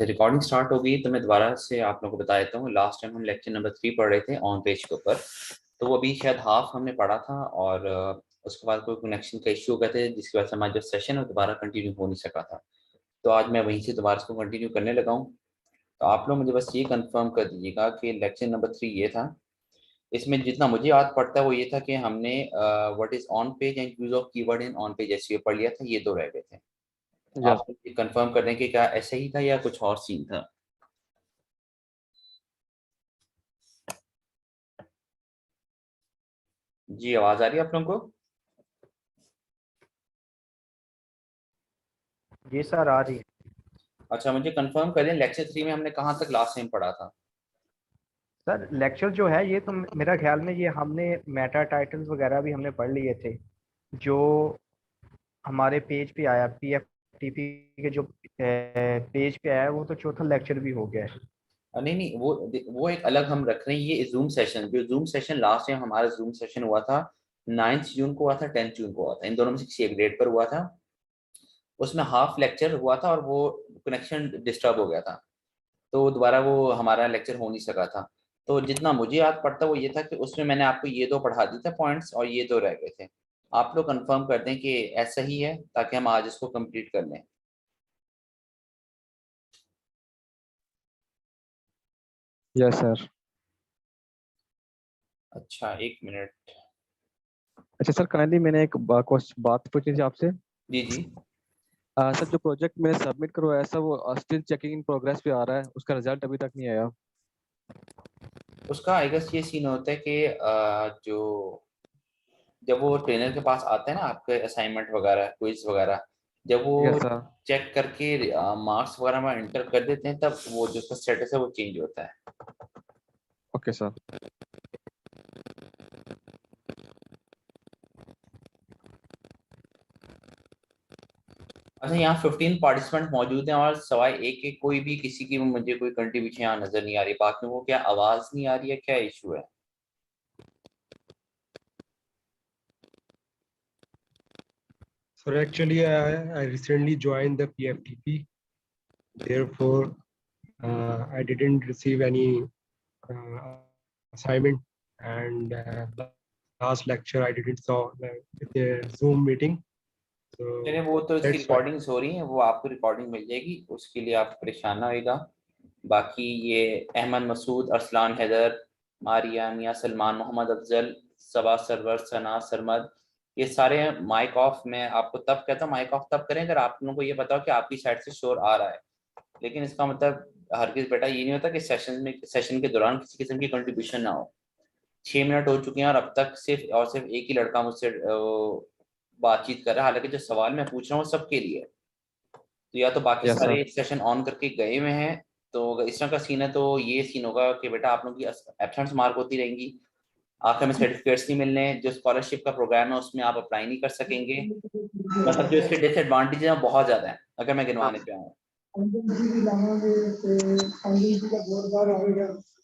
तो recording start हो गई तो मैं दोबारा से आप लोगों को बता देता हूँ। लास्ट टाइम हम लेक्चर नंबर 3 पढ़ रहे थे ऑन पेज के ऊपर, तो वो अभी शायद हाफ हमने पढ़ा था और उसके बाद कोई कनेक्शन का इश्यू हो गया था जिसकी वजह से हमारा जो सेशन है दोबारा कंटिन्यू हो नहीं सका था। तो आज मैं वहीं से दोबारा इसको कंटिन्यू करने लगा हूँ। तो आप लोग मुझे बस ये कंफर्म कर दीजिएगा कि लेक्चर नंबर 3 ये था। इसमें जितना मुझे याद पड़ता है वो ये था कि हमने what is on page and use of keyword in on page SEO पढ़ लिया था। ये दो रह गए थे। यस। आप ये कंफर्म कर दें कि क्या ऐसा ही था या कुछ और सीन था। जी आवाज आ रही है आप लोगों को? जी सर, आ रही है। अच्छा मुझे कंफर्म करें लेक्चर 3 में हमने कहाँ तक लास्ट टाइम पढ़ा था। सर लेक्चर जो है ये तो मेरा ख्याल में ये हमने मेटा टाइटल्स वगैरह भी हमने पढ़ लिए थे। जो हमारे पेज पे आया पीएफटीपी के जो पेज पे आया वो तो चौथा लेक्चर भी हो गया है। नहीं नहीं, वो एक अलग हम रख रहे हैं। ये जूम सेशन, जो जूम सेशन लास्ट टाइम हमारा जूम सेशन हुआ था 9 जून को हुआ था, 10 जून को हुआ था, इन दोनों में से किसी एक डेट पर हुआ था। उसमें हाफ लेक्चर हुआ था और वो कनेक्शन डिस्टर्ब हो गया था, तो दोबारा वो हमारा लेक्चर हो नहीं सका था। तो जितना मुझे याद पड़ता वो ये था कि उसमें मैंने आपको ये दो पढ़ा दिए थे पॉइंट्स और ये दो रह गए थे। आप लोग कंफर्म कर दें कि ऐसा ही है ताकि हम आज इसको कंप्लीट कर लें। Yes sir. अच्छा एक मिनट। अच्छा सर, काइंडली मैंने एक बात पूछनी थी आपसे। जी जी। सर, जो प्रोजेक्ट मैंने सबमिट करवाया था वो स्टिल चेकिंग इन प्रोग्रेस पे आ रहा है, उसका रिजल्ट अभी तक नहीं आया। उसका आई गेस ये सीन होता है कि जो जब वो ट्रेनर के पास आते हैं ना आपके असाइनमेंट वगैरह क्विज वगैरह, जब वो यस सर। चेक करके मार्क्स वगैरह में इंटर कर देते हैं तब वो जो उसका स्टेटस है वो चेंज होता है। Okay sir. अच्छा यहाँ 15 पार्टिसिपेंट मौजूद हैं और सवाए एक एक कोई भी किसी की मुझे कोई कंट्रीब्यूशन यहाँ नजर नहीं आ रही। बाकी वो क्या आवाज नहीं आ रही है, क्या इशू है? So actually, I recently joined the PFTP. Therefore, I didn't receive any uh, assignment. And the last lecture I didn't saw the Zoom meeting. चलिए So वो तो इसकी that's why. रिकॉर्डिंग्स हो रही हैं, वो आपको रिकॉर्डिंग मिल जाएगी, उसके लिए आप परेशान ना होइएगा। बाकी ये अहमद मसूद, अरसलान हैदर, मारिया मियाँ, सलमान मोहम्मद अफजल, सबा सरवर, सना सरमद, ये सारे माइक ऑफ। मैं आपको तब कहता हूँ माइक ऑफ तब करें अगर आप लोगों को ये पता हो कि आपकी साइड से शोर आ रहा है। लेकिन इसका मतलब हरगिज बेटा ये नहीं होता कि सेशन के दौरान किसी किस्म की कंट्रीब्यूशन ना हो। 6 मिनट हो चुके हैं और अब तक सिर्फ और सिर्फ एक ही लड़का मुझसे बातचीत कर रहा है, हालांकि जो सवाल मैं पूछ रहा हूँ सबके लिए। तो या तो बाकी यस सारे सर। सेशन ऑन करके गए हुए हैं, तो अगर इस तरह का सीन है तो ये सीन होगा कि बेटा आप लोगों की एब्सेंस मार्क होती रहेंगी, आखिर में सर्टिफिकेट्स नहीं मिलने, जो स्कॉलरशिप का प्रोग्राम है उसमें आप अप्लाई नहीं कर सकेंगे। मतलब जो इसके डिसएडवांटेज हैं वो बहुत ज्यादा है अगर मैं गिनवाने पे आऊँ।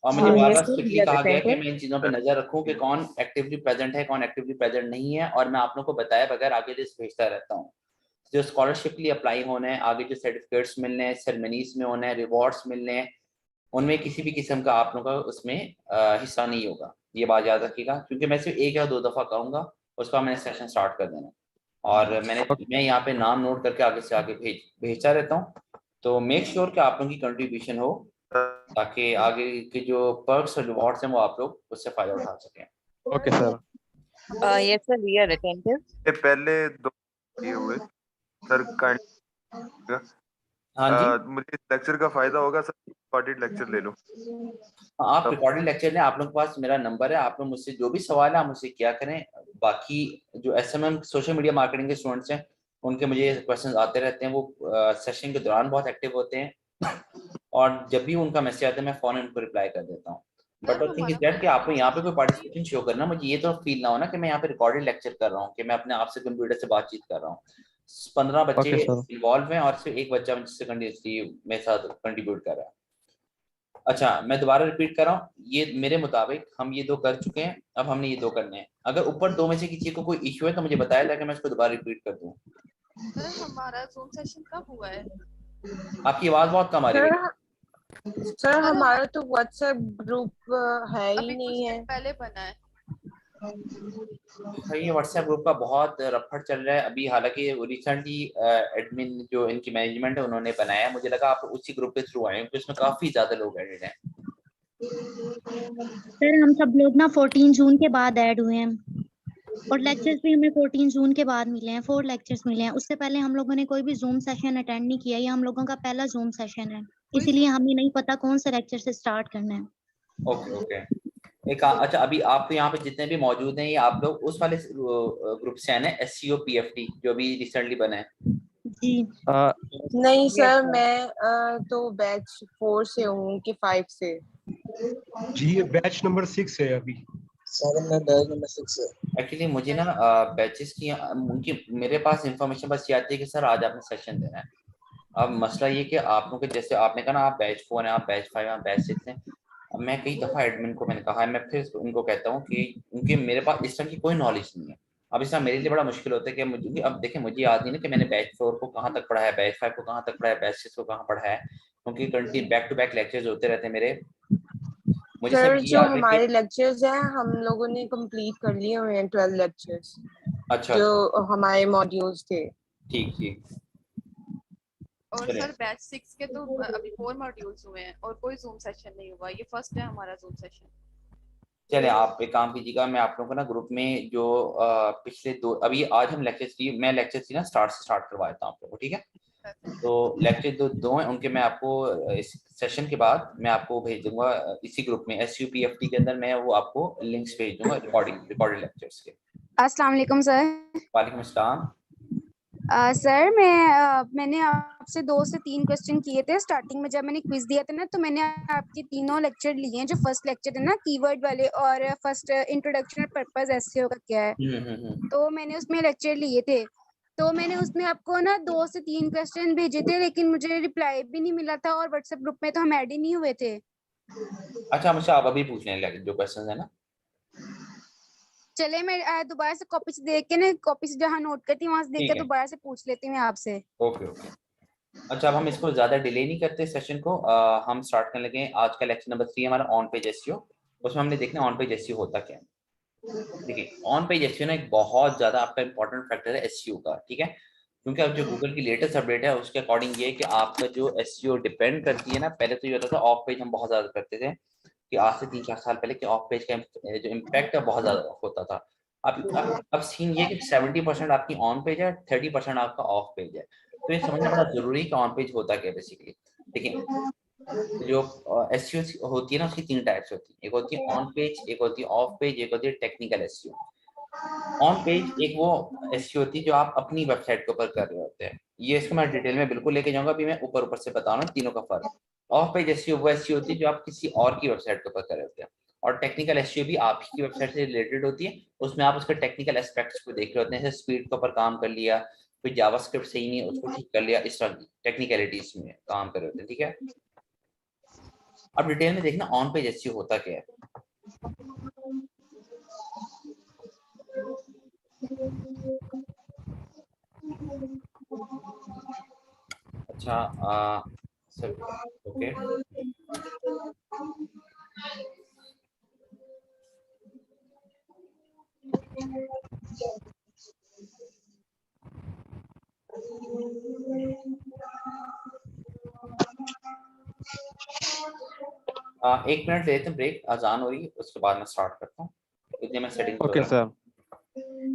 और मुझे बार Yes, bar sir, we strictly are कहा गया है कि attentive. मैं इन चीज़ों पे नज़र रखूं कि कौन एक्टिवली प्रेजेंट है कौन एक्टिवली प्रेजेंट नहीं है, और मैं आप लोगों को बताए बगैर आगे लिस्ट भेजता रहता हूँ। जो स्कॉलरशिप के लिए अप्लाई होना है, आगे जो सर्टिफिकेट्स मिलने हैं, सेरेमनीज में होना है, रिवॉर्ड्स मिलने हैं, उनमें किसी भी किस्म का आप लोगों का उसमें हिस्सा नहीं होगा। ये बात याद रखिएगा, क्योंकि मैं सिर्फ एक या दो दफ़ा कहूँगा, उसका मैंने सेशन स्टार्ट कर देना। और मैं यहाँ पे नाम नोट करके आगे से आगे भेजता रहता हूँ। तो मेक श्योर कि आप लोगों की कंट्रीब्यूशन हो ताकि आगे के जो पर्क्स और रिवॉर्ड्स हैं वो आप लोग उससे फायदा उठा सकें। Okay sir. Yes, sir, we are attentive. ये पहले दो ये हुए सर का हाँ जी। मुझे इस लेक्चर का फायदा होगा सर, रिकॉर्डेड लेक्चर ले लो। आप रिकॉर्डेड लेक्चर लें, आप लोगों के पास मेरा नंबर है, आप लोग मुझसे जो भी सवाल है आप मुझसे क्या करें। बाकी जो एसएमएम सोशल मीडिया मार्केटिंग के स्टूडेंट्स हैं उनके मुझे क्वेश्चंस आते रहते हैं, वो सेशन के दौरान बहुत एक्टिव होते हैं और जब भी उनका मैसेज आता है मैं फौरन उनको रिप्लाई कर देता हूँ। But the thing is that कि आपको यहाँ पे कोई पार्टिसिपेशन शो करना, मुझे ये तो फील ना हो ना कि मैं यहाँ पे रिकॉर्डेड लेक्चर कर रहा हूँ, कि मैं अपने आप से कंप्यूटर से बातचीत कर रहा हूँ। 15 बच्चे ओके सर। इन्वॉल्व हैं और सिर्फ एक बच्चा मुझसे कंटिन्यूसली मेरे साथ कंट्रीब्यूट कर रहा है। अच्छा मैं दोबारा रिपीट कर रहा हूँ, ये मेरे मुताबिक हम ये दो कर चुके हैं, अब हमने ये दो करने हैं। अगर ऊपर दो में से किसी को कोई इश्यू है तो मुझे बताया ताकि मैं इसको दोबारा रिपीट कर दूँ। सर हमारा जूम सेशन कब हुआ है? आपकी आवाज बहुत कम आ रही है। सर हमारा तो व्हाट्सएप ग्रुप है ही अभी कुछ नहीं है। दिन पहले बना है। भाई ये व्हाट्सएप ग्रुप का बहुत रफड़ चल रहा है अभी, हालांकि रिसेंटली एडमिन जो इनकी मैनेजमेंट है उन्होंने बनाया, मुझे लगा आप उसी ग्रुप के थ्रू आए हैं, क्योंकि इसमें काफी ज्यादा लोग एडेड हैं। सर हम सब लोग ना 14 जून के बाद ऐड हुए हैं और लेक्चर्स भी हमें 14 जून के बाद मिले हैं, 4 लेक्चर्स मिले हैं। उससे पहले हम लोगों ने कोई भी जूम सेशन अटेंड नहीं किया, ये हम लोगों का पहला जूम सेशन है, इसीलिए हमें नहीं पता कौन सा लेक्चर से स्टार्ट करना है। Okay okay. अच्छा, अभी आप यहाँ पे जितने भी मौजूद हैं ये आप लोग उस वाले ग्रुप से आए हैं, SCO PFT जो अभी रिसेंटली बना है? जी नहीं सर, मैं तो बैच 4 से हूँ कि 5 से। जी ये बैच नंबर 6 है अभी। 7 में बैच नंबर 6 है। एक्चुअली मुझे ना बैचेस की उनकी मेरे पास इंफॉर्मेशन बस ये आती है कि सर आज आपने सेशन देना है। अब मसला ये कि आप लोग के जैसे आपने कहा ना आप बैच 4 हैं, आप बैच 5 हैं, आप बैच 6 हैं। अब मैं कई दफ़ा एडमिन को मैंने कहा है, मैं फिर उनको कहता हूँ कि उनके मेरे पास इस तरह की कोई नॉलेज नहीं है। अब इसमें मेरे लिए बड़ा मुश्किल होता है कि मुझे अब देखें मुझे याद नहीं ना कि मैंने बैच 4 को कहाँ तक पढ़ा है, बैच 5 को कहाँ तक पढ़ा है, बैच 6 को कहाँ पढ़ा है, क्योंकि continue back to back lectures होते रहते हैं मेरे। मुझे सर सब ये जो याद है कि हमारे लेक्चर्स हैं हम लोगों ने कंप्लीट कर लिए हुए हैं 12 लेक्चर्स अच्छा जो अच्छा हमारे मॉड्यूल्स थे। ठीक ठीक। और चलिए। सर बैच 6 के तो अभी 4 मॉड्यूल्स हुए हैं और कोई जूम सेशन नहीं हुआ, ये फर्स्ट है हमारा जूम सेशन। चले आप एक काम कीजिएगा, मैं आप लोगों को ना ग्रुप में जो पिछले 2 अभी आज हम मैं लेक्चर थी ना स्टार्ट करवा देता हूँ आप लोगों को, ठीक है? तो लेक्चर दो हैं उनके, मैं आपको इस सेशन के बाद मैं आपको भेज दूंगा इसी ग्रुप में SUPFT के अंदर, मैं वो आपको लिंक्स भेज दूंगा रिकॉर्डेड लेक्चर्स के। अस्सलाम वालेकुम सर। वालेकुम अस्सलाम। सर मैंने आपसे 2 से 3 क्वेश्चन किए थे स्टार्टिंग में जब मैंने क्विज दिया था ना, तो मैंने आपके तीनों लेक्चर लिए हैं। जो फर्स्ट लेक्चर है ना कीवर्ड वाले और फर्स्ट इंट्रोडक्शन पर्पस एसईओ का क्या है, तो मैंने उसमें लेक्चर लिए थे। तो मैंने उसमें आपको ना 2 से 3 क्वेश्चन भेजे थे, लेकिन मुझे रिप्लाई भी नहीं मिला था और व्हाट्सएप ग्रुप में तो हम ऐड ही नहीं हुए थे। अच्छा मुझसे आप अभी पूछ लें जो क्वेश्चन है ना। चले मैं दोबारा से कॉपी से देख के ना, कॉपी से जहाँ नोट करती हूँ वहां से देख ठीक के है। दोबारा से पूछ लेती हूँ आपसे। Okay okay. अच्छा अब हम इसको ज्यादा डिले नहीं करते सेशन को, हम स्टार्ट करने लगे। आज का लेक्चर नंबर 3 हमारा ऑन पेज एसईओ। उसमें हमने देखना ऑन पेज एसईओ होता क्या है। देखिए ऑन पेज एसईओ ना एक बहुत ज्यादा आपका इंपॉर्टेंट फैक्टर है एसईओ का, ठीक है? क्योंकि अब जो गूगल की लेटेस्ट अपडेट है उसके अकॉर्डिंग ये है कि आपका जो एसईओ डिपेंड करती है ना, पहले तो ये होता था ऑफ पेज हम बहुत ज्यादा करते थे कि आज से 3-4 साल पहले कि ऑफ पेज का जो इम्पैक्ट है बहुत ज्यादा होता था। अब सीन ये कि 70% आपकी ऑन पेज है, 30% आपका ऑफ पेज है। तो ये समझना बड़ा जरूरी है कि ऑन पेज होता क्या है बेसिकली। देखिए जो एसईओ होती है ना उसकी 3 टाइप्स होती है, एक होती है ऑन पेज, एक होती है ऑफ पेज, एक होती है टेक्निकल एसईओ। ऑन पेज एक वो एसईओ होती है जो आप अपनी वेबसाइट के ऊपर कर रहे होते हैं, ये इसको मैं डिटेल में बिल्कुल लेके जाऊंगा, अभी मैं ऊपर से बता रहा हूँ तीनों का फर्क। ऑफ पेज एसईओ वो एसईओ होती है जो आप किसी और की वेबसाइट के ऊपर कर रहे होते हैं, और टेक्निकल एसईओ भी आप ही की वेबसाइट से रिलेटेड होती है, उसमें आप उसके टेक्निकल एस्पेक्ट्स को देख रहे होते हैं, जैसे स्पीड के ऊपर काम कर लिया, कोई जावास्क्रिप्ट सही नहीं है उसको ठीक कर लिया, इस तरह की टेक्निकलिटीज में काम कर रहे होते हैं, ठीक है? अब डिटेल में देखना ऑन पेज एसईओ होता क्या है। अच्छा सर ओके। एक मिनट लेते हैं ब्रेक, अजान हो रही है उसके बाद मैं स्टार्ट करता हूँ, इतने मैं setting okay sir.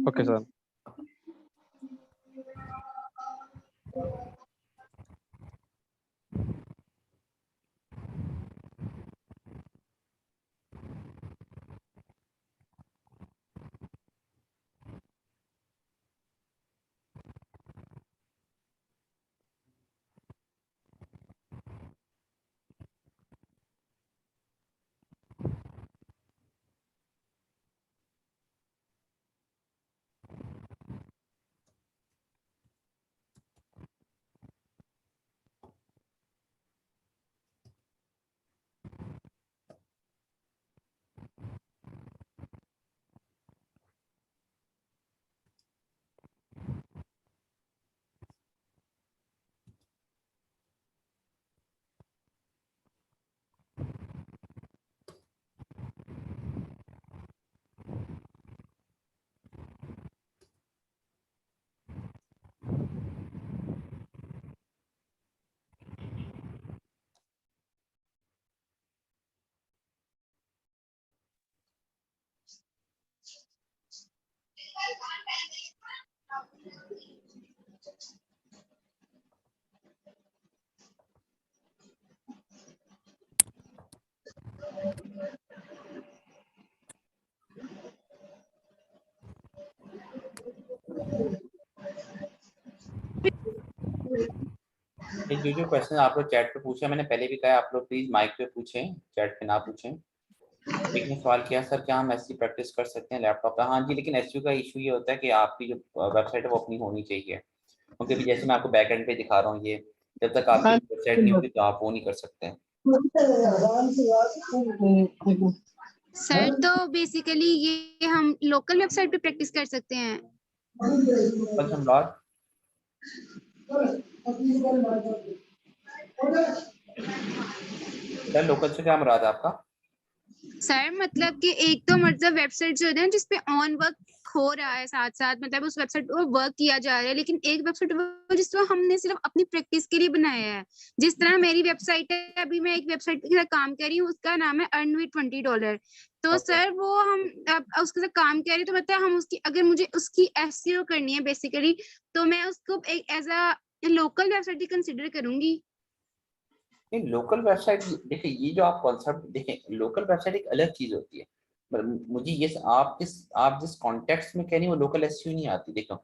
Okay sir. ये जो क्वेश्चन आप लोग चैट पे पूछे, मैंने पहले भी कहा आप लोग प्लीज माइक पे पूछें, चैट पे ना पूछें। एक ने सवाल किया सर क्या हम एसयू प्रैक्टिस कर सकते हैं लैपटॉप पे? हाँ जी, लेकिन एसयू का इशू ये होता है कि आपकी जो वेबसाइट है वो अपनी होनी चाहिए, क्योंकि अभी जैसे मैं आपको बैक एंड पे दिखा रहा हूँ, ये जब तक आपकी वेबसाइट नहीं होगी तो आप वो नहीं कर सकते हैं। सर तो बेसिकली ये हम लोकल वेबसाइट पे प्रैक्टिस कर सकते हैं। सर लोकल से क्या मुराद है आपका? सर मतलब कि एक तो मतलब वेबसाइट जो है जिसपे ऑन वर्क हो रहा है, साथ साथ मतलब उस वेबसाइट पर वर्क किया जा रहा है, लेकिन एक वेबसाइट जिसको हमने सिर्फ अपनी प्रैक्टिस के लिए बनाया है। जिस तरह मेरी वेबसाइट है, अभी मैं एक वेबसाइट के साथ काम कर रही हूँ, उसका नाम है अर्न विद $20। तो सर वो हम उसके साथ काम कर रही, तो मतलब हम उसकी अगर मुझे उसकी एसईओ करनी है बेसिकली, तो मैं उसको एक एज अ लोकल वेबसाइट ही कंसिडर करूंगी। लोकल वेबसाइट देखिए, ये जो आप कॉन्सेप्ट देखें, लोकल वेबसाइट एक अलग चीज होती है। मुझे ये आप जिस कॉन्टेक्स्ट में कह रही हैं वो लोकल एसईओ नहीं आती। देखो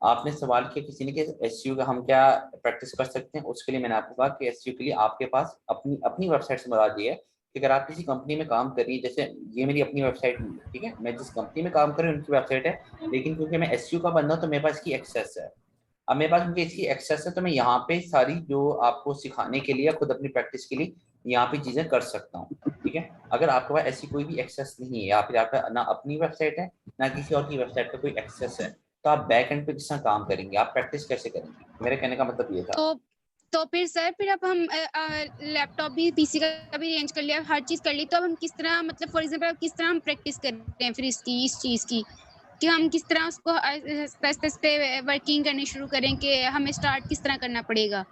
आपने सवाल किया किसी ने कि एसईओ का हम क्या प्रैक्टिस कर सकते हैं, उसके लिए मैंने आपको कहा कि एसईओ के लिए आपके पास अपनी वेबसाइट से मुराद ये है कि अगर आप किसी कंपनी में काम कर रही है, जैसे ये मेरी अपनी वेबसाइट नहीं है, ठीक है, मैं जिस कंपनी में काम कर रही हूँ उनकी वेबसाइट है, लेकिन क्योंकि मैं एसईओ का बंदा हूं तो मेरे पास इसकी एक्सेस है। अब मेरे पास क्योंकि इसकी एक्सेस है तो मैं यहाँ पे सारी जो आपको सिखाने के लिए या खुद अपनी प्रैक्टिस के लिए यहाँ पे चीजें कर सकता हूँ, ठीक है। अगर आपके पास ऐसी कोई भी एक्सेस नहीं है या फिर आपका ना अपनी वेबसाइट है ना किसी और की वेबसाइट पे कोई एक्सेस है, तो आप बैक एंड पे किस तरह काम करेंगे, आप प्रैक्टिस कैसे करेंगे? मेरे कहने का मतलब ये था। तो फिर सर फिर अब हम लैपटॉप भी पीसी का भी अरेंज कर लिया, हर चीज कर ली, तो अब हम किस तरह मतलब फॉर एग्जांपल किस तरह हम प्रैक्टिस कर रहे हैं फिर इस चीज की कि हम किस तरह उसको आस्ते पे वर्किंग करनी शुरू करें, कि हमें स्टार्ट किस तरह करना पड़ेगा?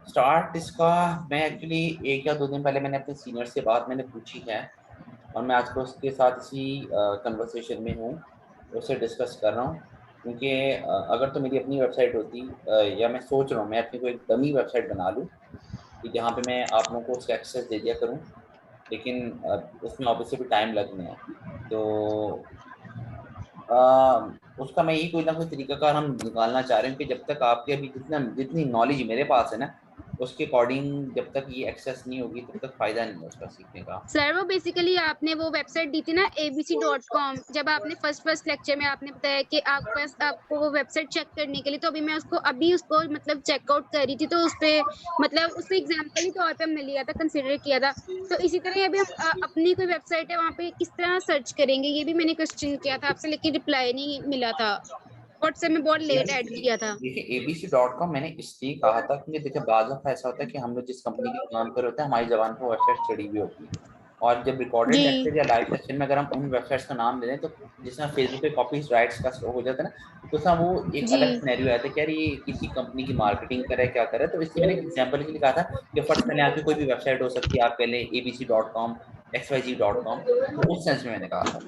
स्टार्ट इसका मैं एक्चुअली 1 या 2 दिन पहले मैंने अपने सीनियर से बात मैंने पूछी है और मैं आज को उसके साथ इसी कन्वर्सेशन में हूँ, उससे डिस्कस कर रहा हूँ। क्योंकि अगर तो मेरी अपनी वेबसाइट होती या मैं सोच रहा हूँ मैं अपनी कोई डमी वेबसाइट बना लूँ कि जहाँ पे मैं आप लोगों को उसका एक्सेस दे दिया करूँ, लेकिन उसमें ऑब्वियसली भी टाइम लगना है, तो उसका मैं यही कोई ना कोई तरीकाकार हम निकालना चाह रहे हैं कि जब तक आपके अभी जितनी नॉलेज मेरे पास है ना, उसके अकॉर्डिंग जब तक ये एक्सेस नहीं होगी तब तक फायदा नहीं है उसका सीखने का। सर वो बेसिकली आपने वो वेबसाइट दी थी ना abc.com, जब आपने फर्स्ट लेक्चर में आपने बताया कि आपको वो वेबसाइट चेक करने के लिए, तो अभी मैं उसको मतलब चेकआउट कर रही थी, तो उस पे मतलब उसको एग्जांपल के तौर पे हमने लिया था, कंसीडर किया था। तो इसी तरह अभी हम अपनी कोई वेबसाइट है वहाँ पे किस तरह सर्च करेंगे, ये भी मैंने क्वेश्चन किया था आपसे, लेकिन रिप्लाई नहीं मिला था, व्हाट्सएप में बहुत लेट ऐड किया था। देखिए abc.com मैंने इसलिए कहा था क्योंकि देखिए बाज़ दफ़ा ऐसा होता है कि हम लोग जिस कंपनी के काम कर रहे होते हैं हमारी जबान पर वेबसाइट चढ़ी हुई होती है, और जब रिकॉर्डेड लेक्चर या लाइव सेशन में अगर हम उन वेबसाइट्स का नाम ले लें तो जिस तरह फेसबुक पे कॉपी राइट्स का हो जाता है ना, तो उसका वो एक अलग सिनेरियो आता है कि यार ये किसी कंपनी की मार्केटिंग करे क्या करे। तो इसलिए मैंने एग्जाम्पल के लिए कहा था कि फर्स्ट पहले आपकी कोई भी वेबसाइट हो सकती है, आप पहले abc.com xyz.com, तो उस सेंस में मैंने कहा था।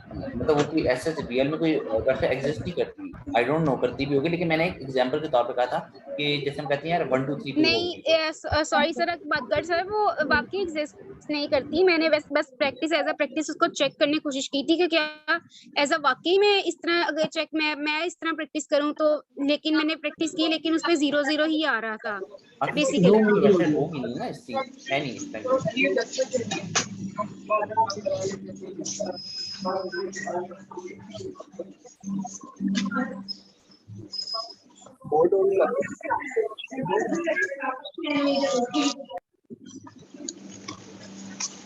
मतलब वो कोई ऐसे रियल में कोई वेबसाइट एग्जिस्ट नहीं करती, आई डोंट नो करती भी होगी, लेकिन मैंने एक एग्जांपल के तौर पे कहा था कि जैसे हम कहते हैं यार 1 2 3 4 नहीं, सॉरी सर अगर सर वो वाकई एग्जिस्ट नहीं करती, मैंने बस प्रैक्टिस एज अ प्रैक्टिस उसको चेक करने की कोशिश की थी कि क्या एज अ वाकई में इस तरह अगर चेक मैं इस तरह प्रैक्टिस करूं तो, लेकिन मैंने प्रैक्टिस की लेकिन उसपे 0 ही आ रहा था बेसिकली। वेबसाइट होगी नहीं ना, इससे है नहीं इस तरह।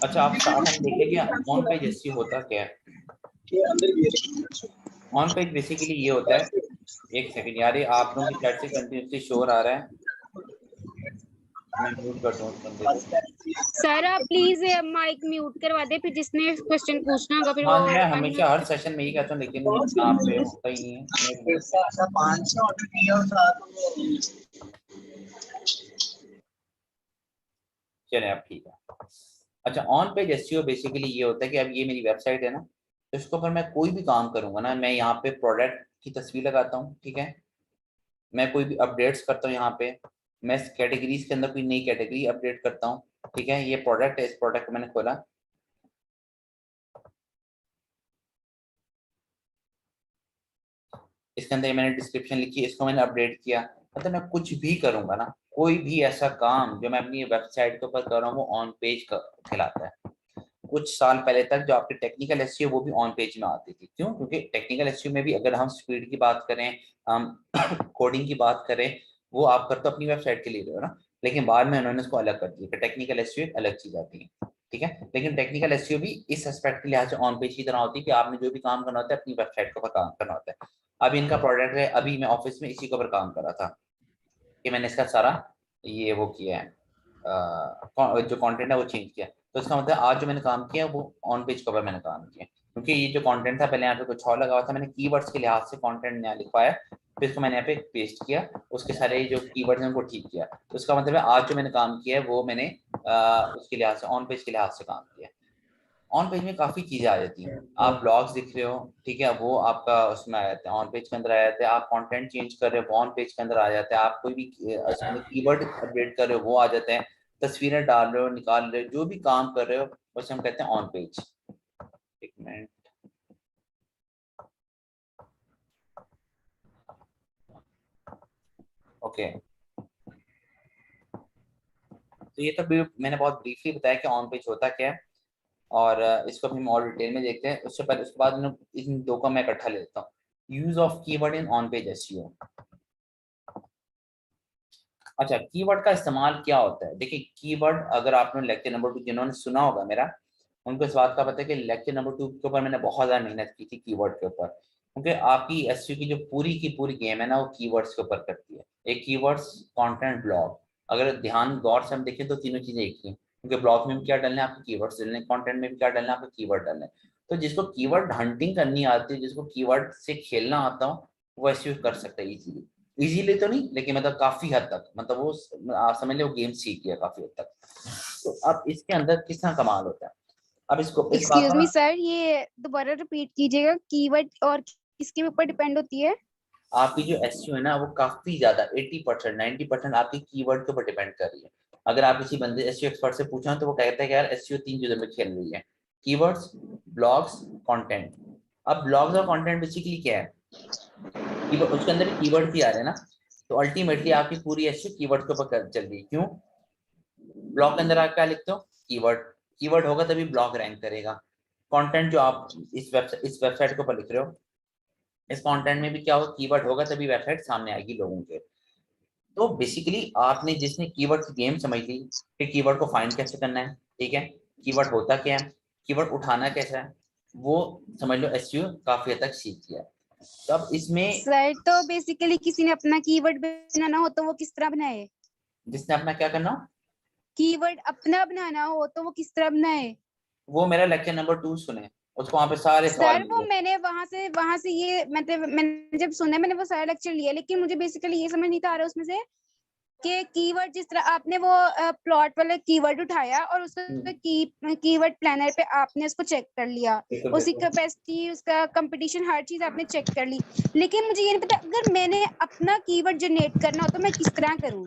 अच्छा आप स्टार्ट हम देखें कि ऑन पेज एसईओ होता क्या है। ऑन पेज बेसिकली ये होता है, एक सेकंड यार ये आप लोगों की साइड से कंटिन्यूसली शोर आ रहा है, मैं म्यूट कर दूं उस बंदे को। सर आप प्लीज माइक म्यूट करवा दे, फिर जिसने क्वेश्चन पूछना होगा फिर हाँ वो मैं हमेशा हर सेशन में ही कहता हूँ, लेकिन यहाँ पे होता ही नहीं है। चले अब ठीक है। अच्छा ऑन पेज एसईओ बेसिकली ये होता है कि अब ये मेरी वेबसाइट है ना, तो इसको अगर मैं कोई भी काम करूंगा ना, मैं यहाँ पे प्रोडक्ट की तस्वीर लगाता हूँ, ठीक है, मैं कोई भी अपडेट्स करता हूँ यहाँ पे, मैं इस कैटेगरीज के अंदर कोई नई कैटेगरी अपडेट करता हूँ, ठीक है। ये प्रोडक्ट है, इस प्रोडक्ट को मैंने खोला, इसके अंदर मैंने डिस्क्रिप्शन लिखी, इसको मैंने अपडेट किया। मतलब मैं कुछ भी करूंगा ना, कोई भी ऐसा काम जो मैं अपनी वेबसाइट के ऊपर कर रहा हूँ वो ऑन पेज कहलाता है। कुछ साल पहले तक जो आपकी टेक्निकल एसईओ वो भी ऑन पेज में आती थी। क्यों? क्योंकि टेक्निकल एसईओ में भी अगर हम स्पीड की बात करें, हम कोडिंग की बात करें, वो आप कर तो अपनी वेबसाइट के लिए रहे हो ना, लेकिन बाद में उन्होंने इसको अलग कर दिया कि टेक्निकल एसईओ एक अलग चीज आती है, ठीक है। लेकिन टेक्निकल एसईओ भी इस एस्पेक्ट के लिहाज से ऑन पेज की तरह होती है कि आपने जो भी काम करना होता है अपनी वेबसाइट के ऊपर काम करना होता है। अभी इनका प्रोडक्ट है, अभी मैं ऑफिस में इसी के ऊपर काम कर रहा था कि मैंने इसका सारा ये वो किया है, जो कंटेंट है वो चेंज किया। तो इसका मतलब आज जो मैंने काम किया वो ऑन पेज कवर मैंने काम किया, क्योंकि ये जो कंटेंट था पहले यहाँ पे कुछ और लगा हुआ था, मैंने कीवर्ड्स के लिहाज से कंटेंट नया लिखवाया, फिर इसको मैंने यहाँ पे पेस्ट किया, उसके सारे जो कीवर्ड्स हैं उनको ठीक किया। तो इसका मतलब है आज जो मैंने काम किया है वो मैंने उसके लिहाज से ऑन पेज के लिहाज से काम किया। ऑन पेज में काफी चीजें आ जाती हैं। आप ब्लॉग्स दिख रहे हो, ठीक है, वो आपका उसमें आ जाते हैं, ऑन पेज के अंदर आ जाते हैं। आप कंटेंट चेंज कर रहे हो वो ऑन पेज के अंदर आ जाते हैं। आप कोई भी कीवर्ड अपडेट कर रहे हो वो आ जाते हैं। तस्वीरें डाल रहे हो, निकाल रहे हो, जो भी काम कर रहे हो उसे हम कहते हैं ऑन पेज। एक मिनट, ओके। तो ये तो मैंने बहुत ब्रीफली बताया कि ऑन पेज होता क्या है, और इसको भी हम और डिटेल में देखते हैं। उससे पहले उसके बाद इन दो को मैं इकट्ठा ले लेता हूँ। Use of keyword in on page SEO. अच्छा, कीवर्ड का इस्तेमाल क्या होता है? देखिए, कीवर्ड अगर आपने लेक्चर नंबर 2 जिन्होंने सुना होगा मेरा, उनको इस बात का पता है कि लेक्चर नंबर 2 के ऊपर मैंने बहुत ज़्यादा मेहनत की थी कीवर्ड के ऊपर, क्योंकि आपकी एसईओ की जो पूरी की पूरी गेम है ना वो कीवर्ड्स के ऊपर करती है। एक कीवर्ड्स, कंटेंट, ब्लॉग। अगर ध्यान गौर से हम देखें तो तीनों चीजें एक ही हैं, क्योंकि ब्लॉग में भी क्या डालना है आपको कीवर्ड्स डालने, कंटेंट में भी क्या डालना है आपको कीवर्ड डालना है। तो जिसको कीवर्ड हंटिंग करनी आती है, जिसको कीवर्ड से खेलना आता हो, वो एसईओ कर सकता है इजीली। इजीली तो नहीं, लेकिन मतलब काफी हद तक, मतलब वो आप समझ लो गेम सीख गया काफी हद तक। तो अब इसके अंदर किस तरह कमाल होता है, अब इसको इस बात एक्सक्यूज का मी सर, ये दोबारा रिपीट कीजिएगा, कीवर्ड और किसके ऊपर डिपेंड होती है? आपकी जो एसईओ है ना वो काफी ज्यादा 80% 90% आपकी कीवर्ड के ऊपर डिपेंड कर रही है। अगर आप किसी बंदे एसईओ एक्सपर्ट से पूछा तो वो कहता है कि यार एसईओ 3 चीजों में खेल रही है, कीवर्ड्स, ब्लॉग्स, कंटेंट। अब ब्लॉग्स और कंटेंट बेसिकली क्या है, उसके अंदर कीवर्ड भी आ रहे हैं ना, तो अल्टीमेटली आपकी पूरी एसईओ कीवर्ड के ऊपर चल रही है। क्यों? ब्लॉग के अंदर आप क्या लिखते हो? कीवर्ड। कीवर्ड होगा तभी ब्लॉग रैंक करेगा। कंटेंट जो आप इस वेबसाइट के ऊपर लिख रहे हो, इस कंटेंट में भी क्या होगा, कीवर्ड होगा तभी वेबसाइट सामने आएगी लोगों के। तो बेसिकली आपने जिसने कीवर्ड की गेम समझ ली कि कीवर्ड को फाइंड कैसे करना है, ठीक है, कीवर्ड होता क्या है, कीवर्ड उठाना कैसा है, वो समझ लो एसईओ काफी हद तक सीख गया। तो अब इसमें सर तो बेसिकली किसी ने अपना कीवर्ड बनाना हो तो वो किस तरह बनाए? जिसने अपना क्या करना, कीवर्ड अपना बनाना हो तो वो किस तरह बनाए? वो मेरा लेक्चर नंबर 2 सुने, उसको वहां पे सारे सवाल सर वो मैंने वहां से ये मतलब मैंने जब सुना मैंने वो सारा लेक्चर लिया, लेकिन मुझे बेसिकली ये समझ नहीं था आ रहा उसमें से कि कीवर्ड जिस तरह आपने वो प्लॉट वाला कीवर्ड उठाया और उसका कीवर्ड प्लानर पे आपने उसको चेक कर लिया, उसकी कैपेसिटी, उसका कंपटीशन, हर चीज आपने चेक कर ली, लेकिन मुझे ये नहीं पता अगर मैंने अपना कीवर्ड जनरेट करना हो तो मैं किस तरह करूं?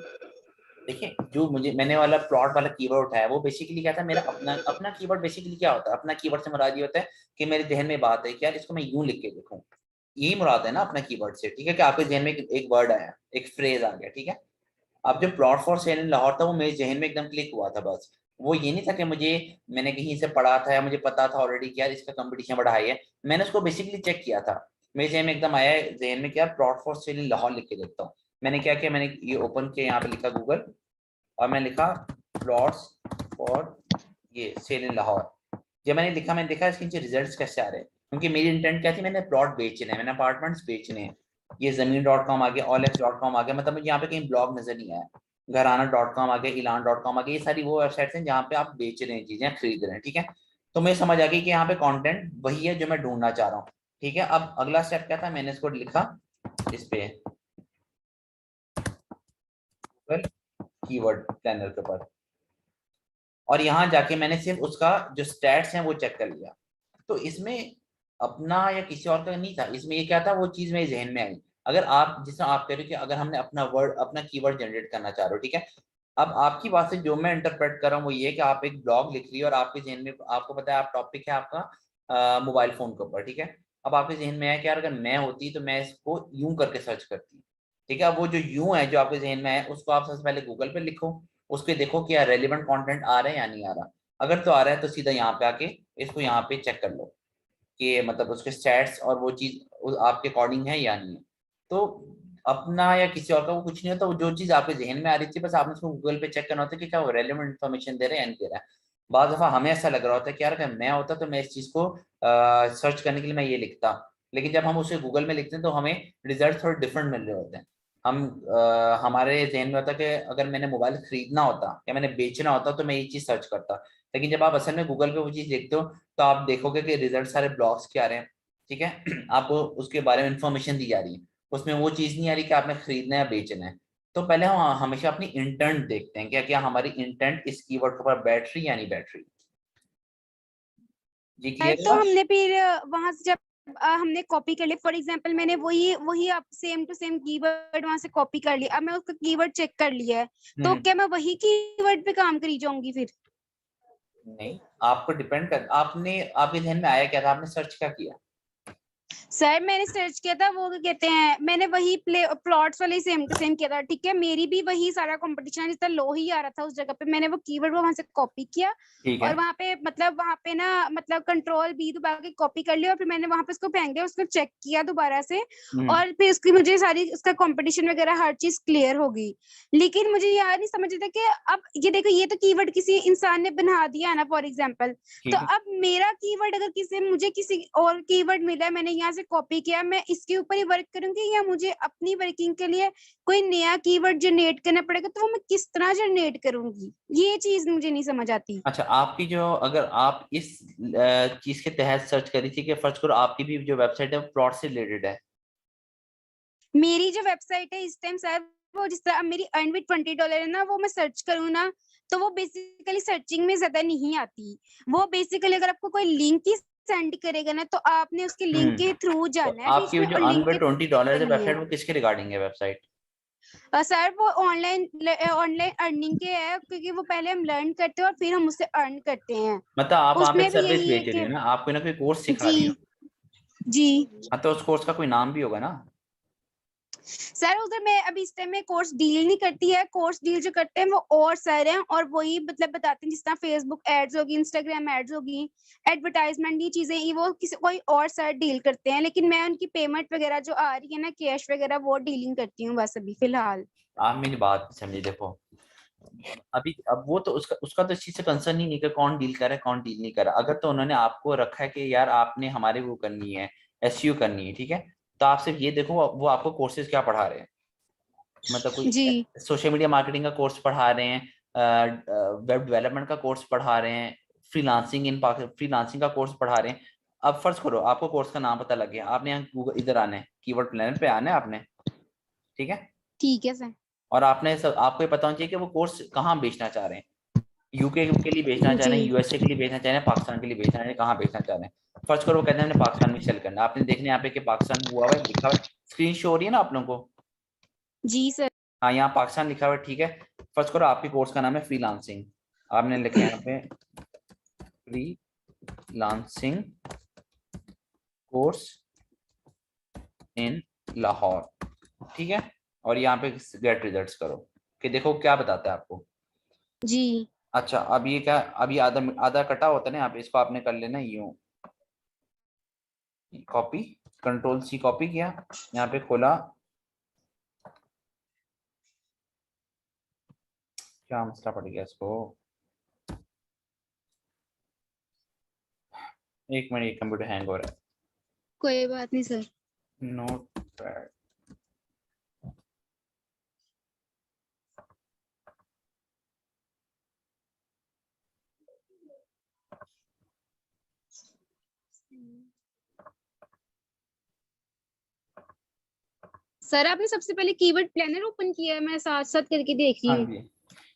देखिए, जो मैंने वाला प्लॉट वाला कीवर्ड उठाया वो बेसिकली क्या था, मेरा अपना कीवर्ड बेसिकली क्या होता है, अपना कीवर्ड से मुराद ये होता है कि मेरे जहन में बात है कि यार इसको मैं यूं लिख के देखूं, यही मुराद है ना अपना कीवर्ड से, ठीक है, कि आपके जहन में एक वर्ड आया, एक फ्रेज आ गया, ठीक है। अब जो प्लॉट फॉर सेल इन लाहौर था वो मेरे जहन में एकदम क्लिक हुआ था, बस वो ये नहीं था कि मैंने कहीं से पढ़ा था या मुझे पता था ऑलरेडी कि यार इसका कंपटीशन बड़ा हाई है। मैंने उसको बेसिकली चेक किया था, मेरे जहन में एकदम आया जहन में क्या, प्लॉट फॉर सेल इन लाहौर लिख के देखता हूँ। मैंने क्या किया, मैंने ये ओपन किया, यहाँ पे लिखा गूगल और मैंने लिखा प्लॉट्स फॉर ये सेल इन लाहौर। जब मैंने लिखा, मैंने देखा इसके नीचे रिजल्ट्स कैसे आ रहे हैं, क्योंकि मेरी इंटेंट क्या थी, मैंने प्लॉट बेचने हैं, मैंने अपार्टमेंट्स बेचने हैं। ये ज़मीन.com आ गया, OLX.com आ गया, मतलब मुझे यहाँ पे कहीं ब्लॉग नजर नहीं आया। घराना.com आ गया, Elan.com आ गया, ये सारी वो वेबसाइट्स हैं जहाँ पे आप बेच रहे हैं चीजें, खरीद रहे हैं, ठीक है। तो मुझे समझ आ गई कि यहाँ पे कंटेंट वही है जो मैं ढूंढना चाह रहा हूँ, ठीक है। अब अगला स्टेप क्या था, मैंने इसको लिखा इस पे कीवर्ड प्लानर के ऊपर, और यहाँ जाके मैंने सिर्फ उसका जो स्टैट्स हैं वो चेक कर लिया। तो इसमें अपना या किसी और का नहीं था, इसमें ये क्या था, वो चीज मेरे जहन में आई, अगर आप जिस तरह आप कह रहे हो कि अगर हमने अपना कीवर्ड जनरेट करना चाह रहे हो, ठीक है, अब आपकी बात से जो मैं इंटरप्रेट कर रहा हूँ वो ये कि आप एक ब्लॉग लिख रही है और आपके जहन में, आपको पता है आप टॉपिक है आपका मोबाइल फोन के ऊपर, ठीक है। अब आपके जहन में है कि यार अगर मैं होती तो मैं इसको यूं करके सर्च करती, ठीक है। अब वो जो यूं है जो आपके जहन में है उसको आप सबसे पहले गूगल पे लिखो, उसके देखो कि यार रेलिवेंट कंटेंट आ रहा है या नहीं आ रहा। अगर तो आ रहा है तो सीधा यहाँ पे आके इसको यहाँ पे चेक कर लो कि मतलब उसके स्टैट्स और वो चीज आपके अकॉर्डिंग है या नहीं है। तो अपना या किसी और का वो कुछ नहीं होता, वो जो चीज आपके जहन में आ रही थी बस आपने उसको गूगल पे चेक करना होता है कि क्या वो रेलिवेंट इन्फॉर्मेशन दे रहा है या नहीं दे रहा है। बाद दफा हमें ऐसा लग रहा होता है कि यार अगर मैं होता तो मैं इस चीज को सर्च करने के लिए मैं ये लिखता, लेकिन जब हम उसे गूगल में लिखते हैं तो हमें रिजल्ट थोड़े डिफरेंट मिल रहे होते हैं। हम हमारे जहन में होता है कि अगर मैंने मोबाइल खरीदना होता या मैंने बेचना होता तो मैं ये चीज सर्च करता, लेकिन जब आप असल में गूगल पे वो चीज लिखते हो तो आप देखोगे कि रिजल्ट सारे ब्लॉग्स के आ रहे हैं, ठीक है। आपको उसके बारे में इंफॉर्मेशन दी जा रही है, उसमें वो चीज नहीं आ रही कि आपने खरीदना है या बेचना है। तो पहले हम हमेशा अपनी इंटेंट देखते हैं, क्या क्या हमारी इंटेंट इस कीवर्ड के ऊपर बैठ रही या नहीं बैठ रही। जी क्लियर तो हुआ? हमने फिर वहां से जब हमने कॉपी कर लिया, फॉर एग्जांपल मैंने वही वही आप सेम टू सेम कीवर्ड वहां से कॉपी कर लिया, अब मैं उसका कीवर्ड चेक कर लिया है, तो क्या मैं वही कीवर्ड पे काम करी जाऊंगी फिर? नहीं, आपको डिपेंड कर, आपने आपके ध्यान में आया क्या था, आपने सर्च क्या किया? सर मैंने सर्च किया था, वो क्या कहते हैं, मैंने वही प्लॉट्स वाले सेम टू सेम किया था, ठीक है। मेरी भी वही सारा कंपटीशन जितना लो ही आ रहा था उस जगह पे, मैंने वो कीवर्ड वहां से कॉपी किया ठीक है। और वहां पे मतलब वहां पे ना मतलब कंट्रोल बी दबा के कॉपी कर लिया और फिर मैंने वहां पे उसको फेंक दिया, उसको चेक किया दोबारा से और फिर उसकी मुझे सारी उसका कंपटीशन वगैरह हर चीज क्लियर हो गई। लेकिन मुझे यार नहीं समझ आता कि अब ये देखो, ये तो कीवर्ड किसी इंसान ने बना दिया है ना फॉर एग्जाम्पल, तो अब मेरा कीवर्ड अगर मुझे किसी और कीवर्ड मिला है, मैंने यहाँ से कॉपी किया, मैं इसके ऊपर ही वर्क करूंगी या मुझे अपनी वर्किंग के लिए कोई नया कीवर्ड जनरेट करना पड़ेगा, तो वो मैं किस तरह जनरेट करूंगी, ये चीज मुझे नहीं समझ आती। अच्छा, आपकी जो, अगर आप इस चीज के तहत सर्च करी थी कि फर्स्ट करो आपकी भी जो वेबसाइट है वो प्लॉट से रिलेटेड है? मेरी जो वेबसाइट है इस टाइम सर, वो जिस तरह अब मेरी अर्न विद $20 है ना, वो मैं सर्च करूँ ना तो वो बेसिकली सर्चिंग में ज्यादा नहीं आती। वो बेसिकली अगर आपको कोई लिंक ही सेंड करेगा ना तो आपने उसके लिंक के थ्रू जाना है बीच आपकी में जो और अर्न लिंक विद के $20 है करनी है। वेबसाइट, वो किसके रिगार्डिंग है वेबसाइट? सर वो ऑनलाइन ऑनलाइन अर्निंग के है, क्योंकि वो पहले हम लर्न करते हैं और फिर हम उससे अर्न करते हैं। मतलब आप वहाँ पे उसमें भी सर्विस यही है बेच रही कि हो ना, आप कोई ना कोई कोर्स सिखा रही हो? जी जी हाँ, तो उस कोर्स का कोई नाम भी होगा ना? सर उधर मैं अभी इस टाइम में कोर्स डील नहीं करती है, कोर्स डील जो करते हैं वो और सर हैं और वही मतलब बताते हैं, जिस तरह फेसबुक एड्स होगी, इंस्टाग्राम एड्स होगी, एडवर्टाइजमेंट ये चीजें वो किसी कोई और सर डील करते हैं, लेकिन मैं उनकी पेमेंट वगैरह जो आ रही है ना कैश वगैरह वो डीलिंग करती हूँ बस अभी फिलहाल। आप मेरी बात समझिए, देखो अभी अब वो तो उसका उसका तो इस चीज से कंसर्न ही नहीं कि कौन डील कर रहा है कौन डील नहीं कर रहा। अगर तो उन्होंने आपको रखा है कि यार आपने हमारे वो करनी है, एसईओ करनी है, ठीक है, तो आप सिर्फ ये देखो वो आपको कोर्सेज क्या पढ़ा रहे हैं। मतलब कोई जी सोशल मीडिया मार्केटिंग का कोर्स पढ़ा रहे हैं, वेब डेवलपमेंट का कोर्स पढ़ा रहे हैं, फ्रीलांसिंग का कोर्स पढ़ा रहे हैं। अब फर्ज करो आपको कोर्स का नाम पता लग गया, आपने यहाँ गूगल इधर आना है, कीवर्ड प्लानर पे आना है आपने, ठीक है। ठीक है सर। और आपने सब आपको ये पता होना चाहिए कि वो कोर्स कहाँ बेचना चाह रहे हैं, यूके के लिए बेचना चाह रहे हैं, जी यूएसए के लिए बेचना चाह रहे हैं, पाकिस्तान के लिए बेचना चाह रहे हैं, कहाँ बेचना चाह रहे हैं। फर्स्ट करो वो कहते हैं हमने पाकिस्तान में सेल करना है, आपने देखने यहाँ पे कि पाकिस्तान हुआ हुआ है, लिखा हुआ है, स्क्रीन शो हो रही है ना आप लोगों को? जी सर। हाँ, यहाँ पाकिस्तान लिखा हुआ है, ठीक है। फर्स्ट करो आपके कोर्स का नाम है फ्रीलांसिंग, आपने लिखा है यहाँ पे फ्रीलांसिंग कोर्स इन लाहौर, ठीक है। और यहाँ पे गेट रिजल्ट्स करो कि देखो क्या बताता है आपको। जी अच्छा, अब ये क्या, अब ये आधा आधा कटा होता है ना यहाँ पे, इसको आपने कर लेना यूं, कॉपी, कंट्रोल सी कॉपी किया, यहाँ पे खोला, क्या मसला पड़ गया इसको, एक मिनट, ये कंप्यूटर हैंग हो रहा है। कोई बात नहीं सर। नोट पैड, सर आपने सबसे पहले कीवर्ड प्लानर ओपन किया है, मैं साथ साथ करके देख रही हाँ हूँ। जी,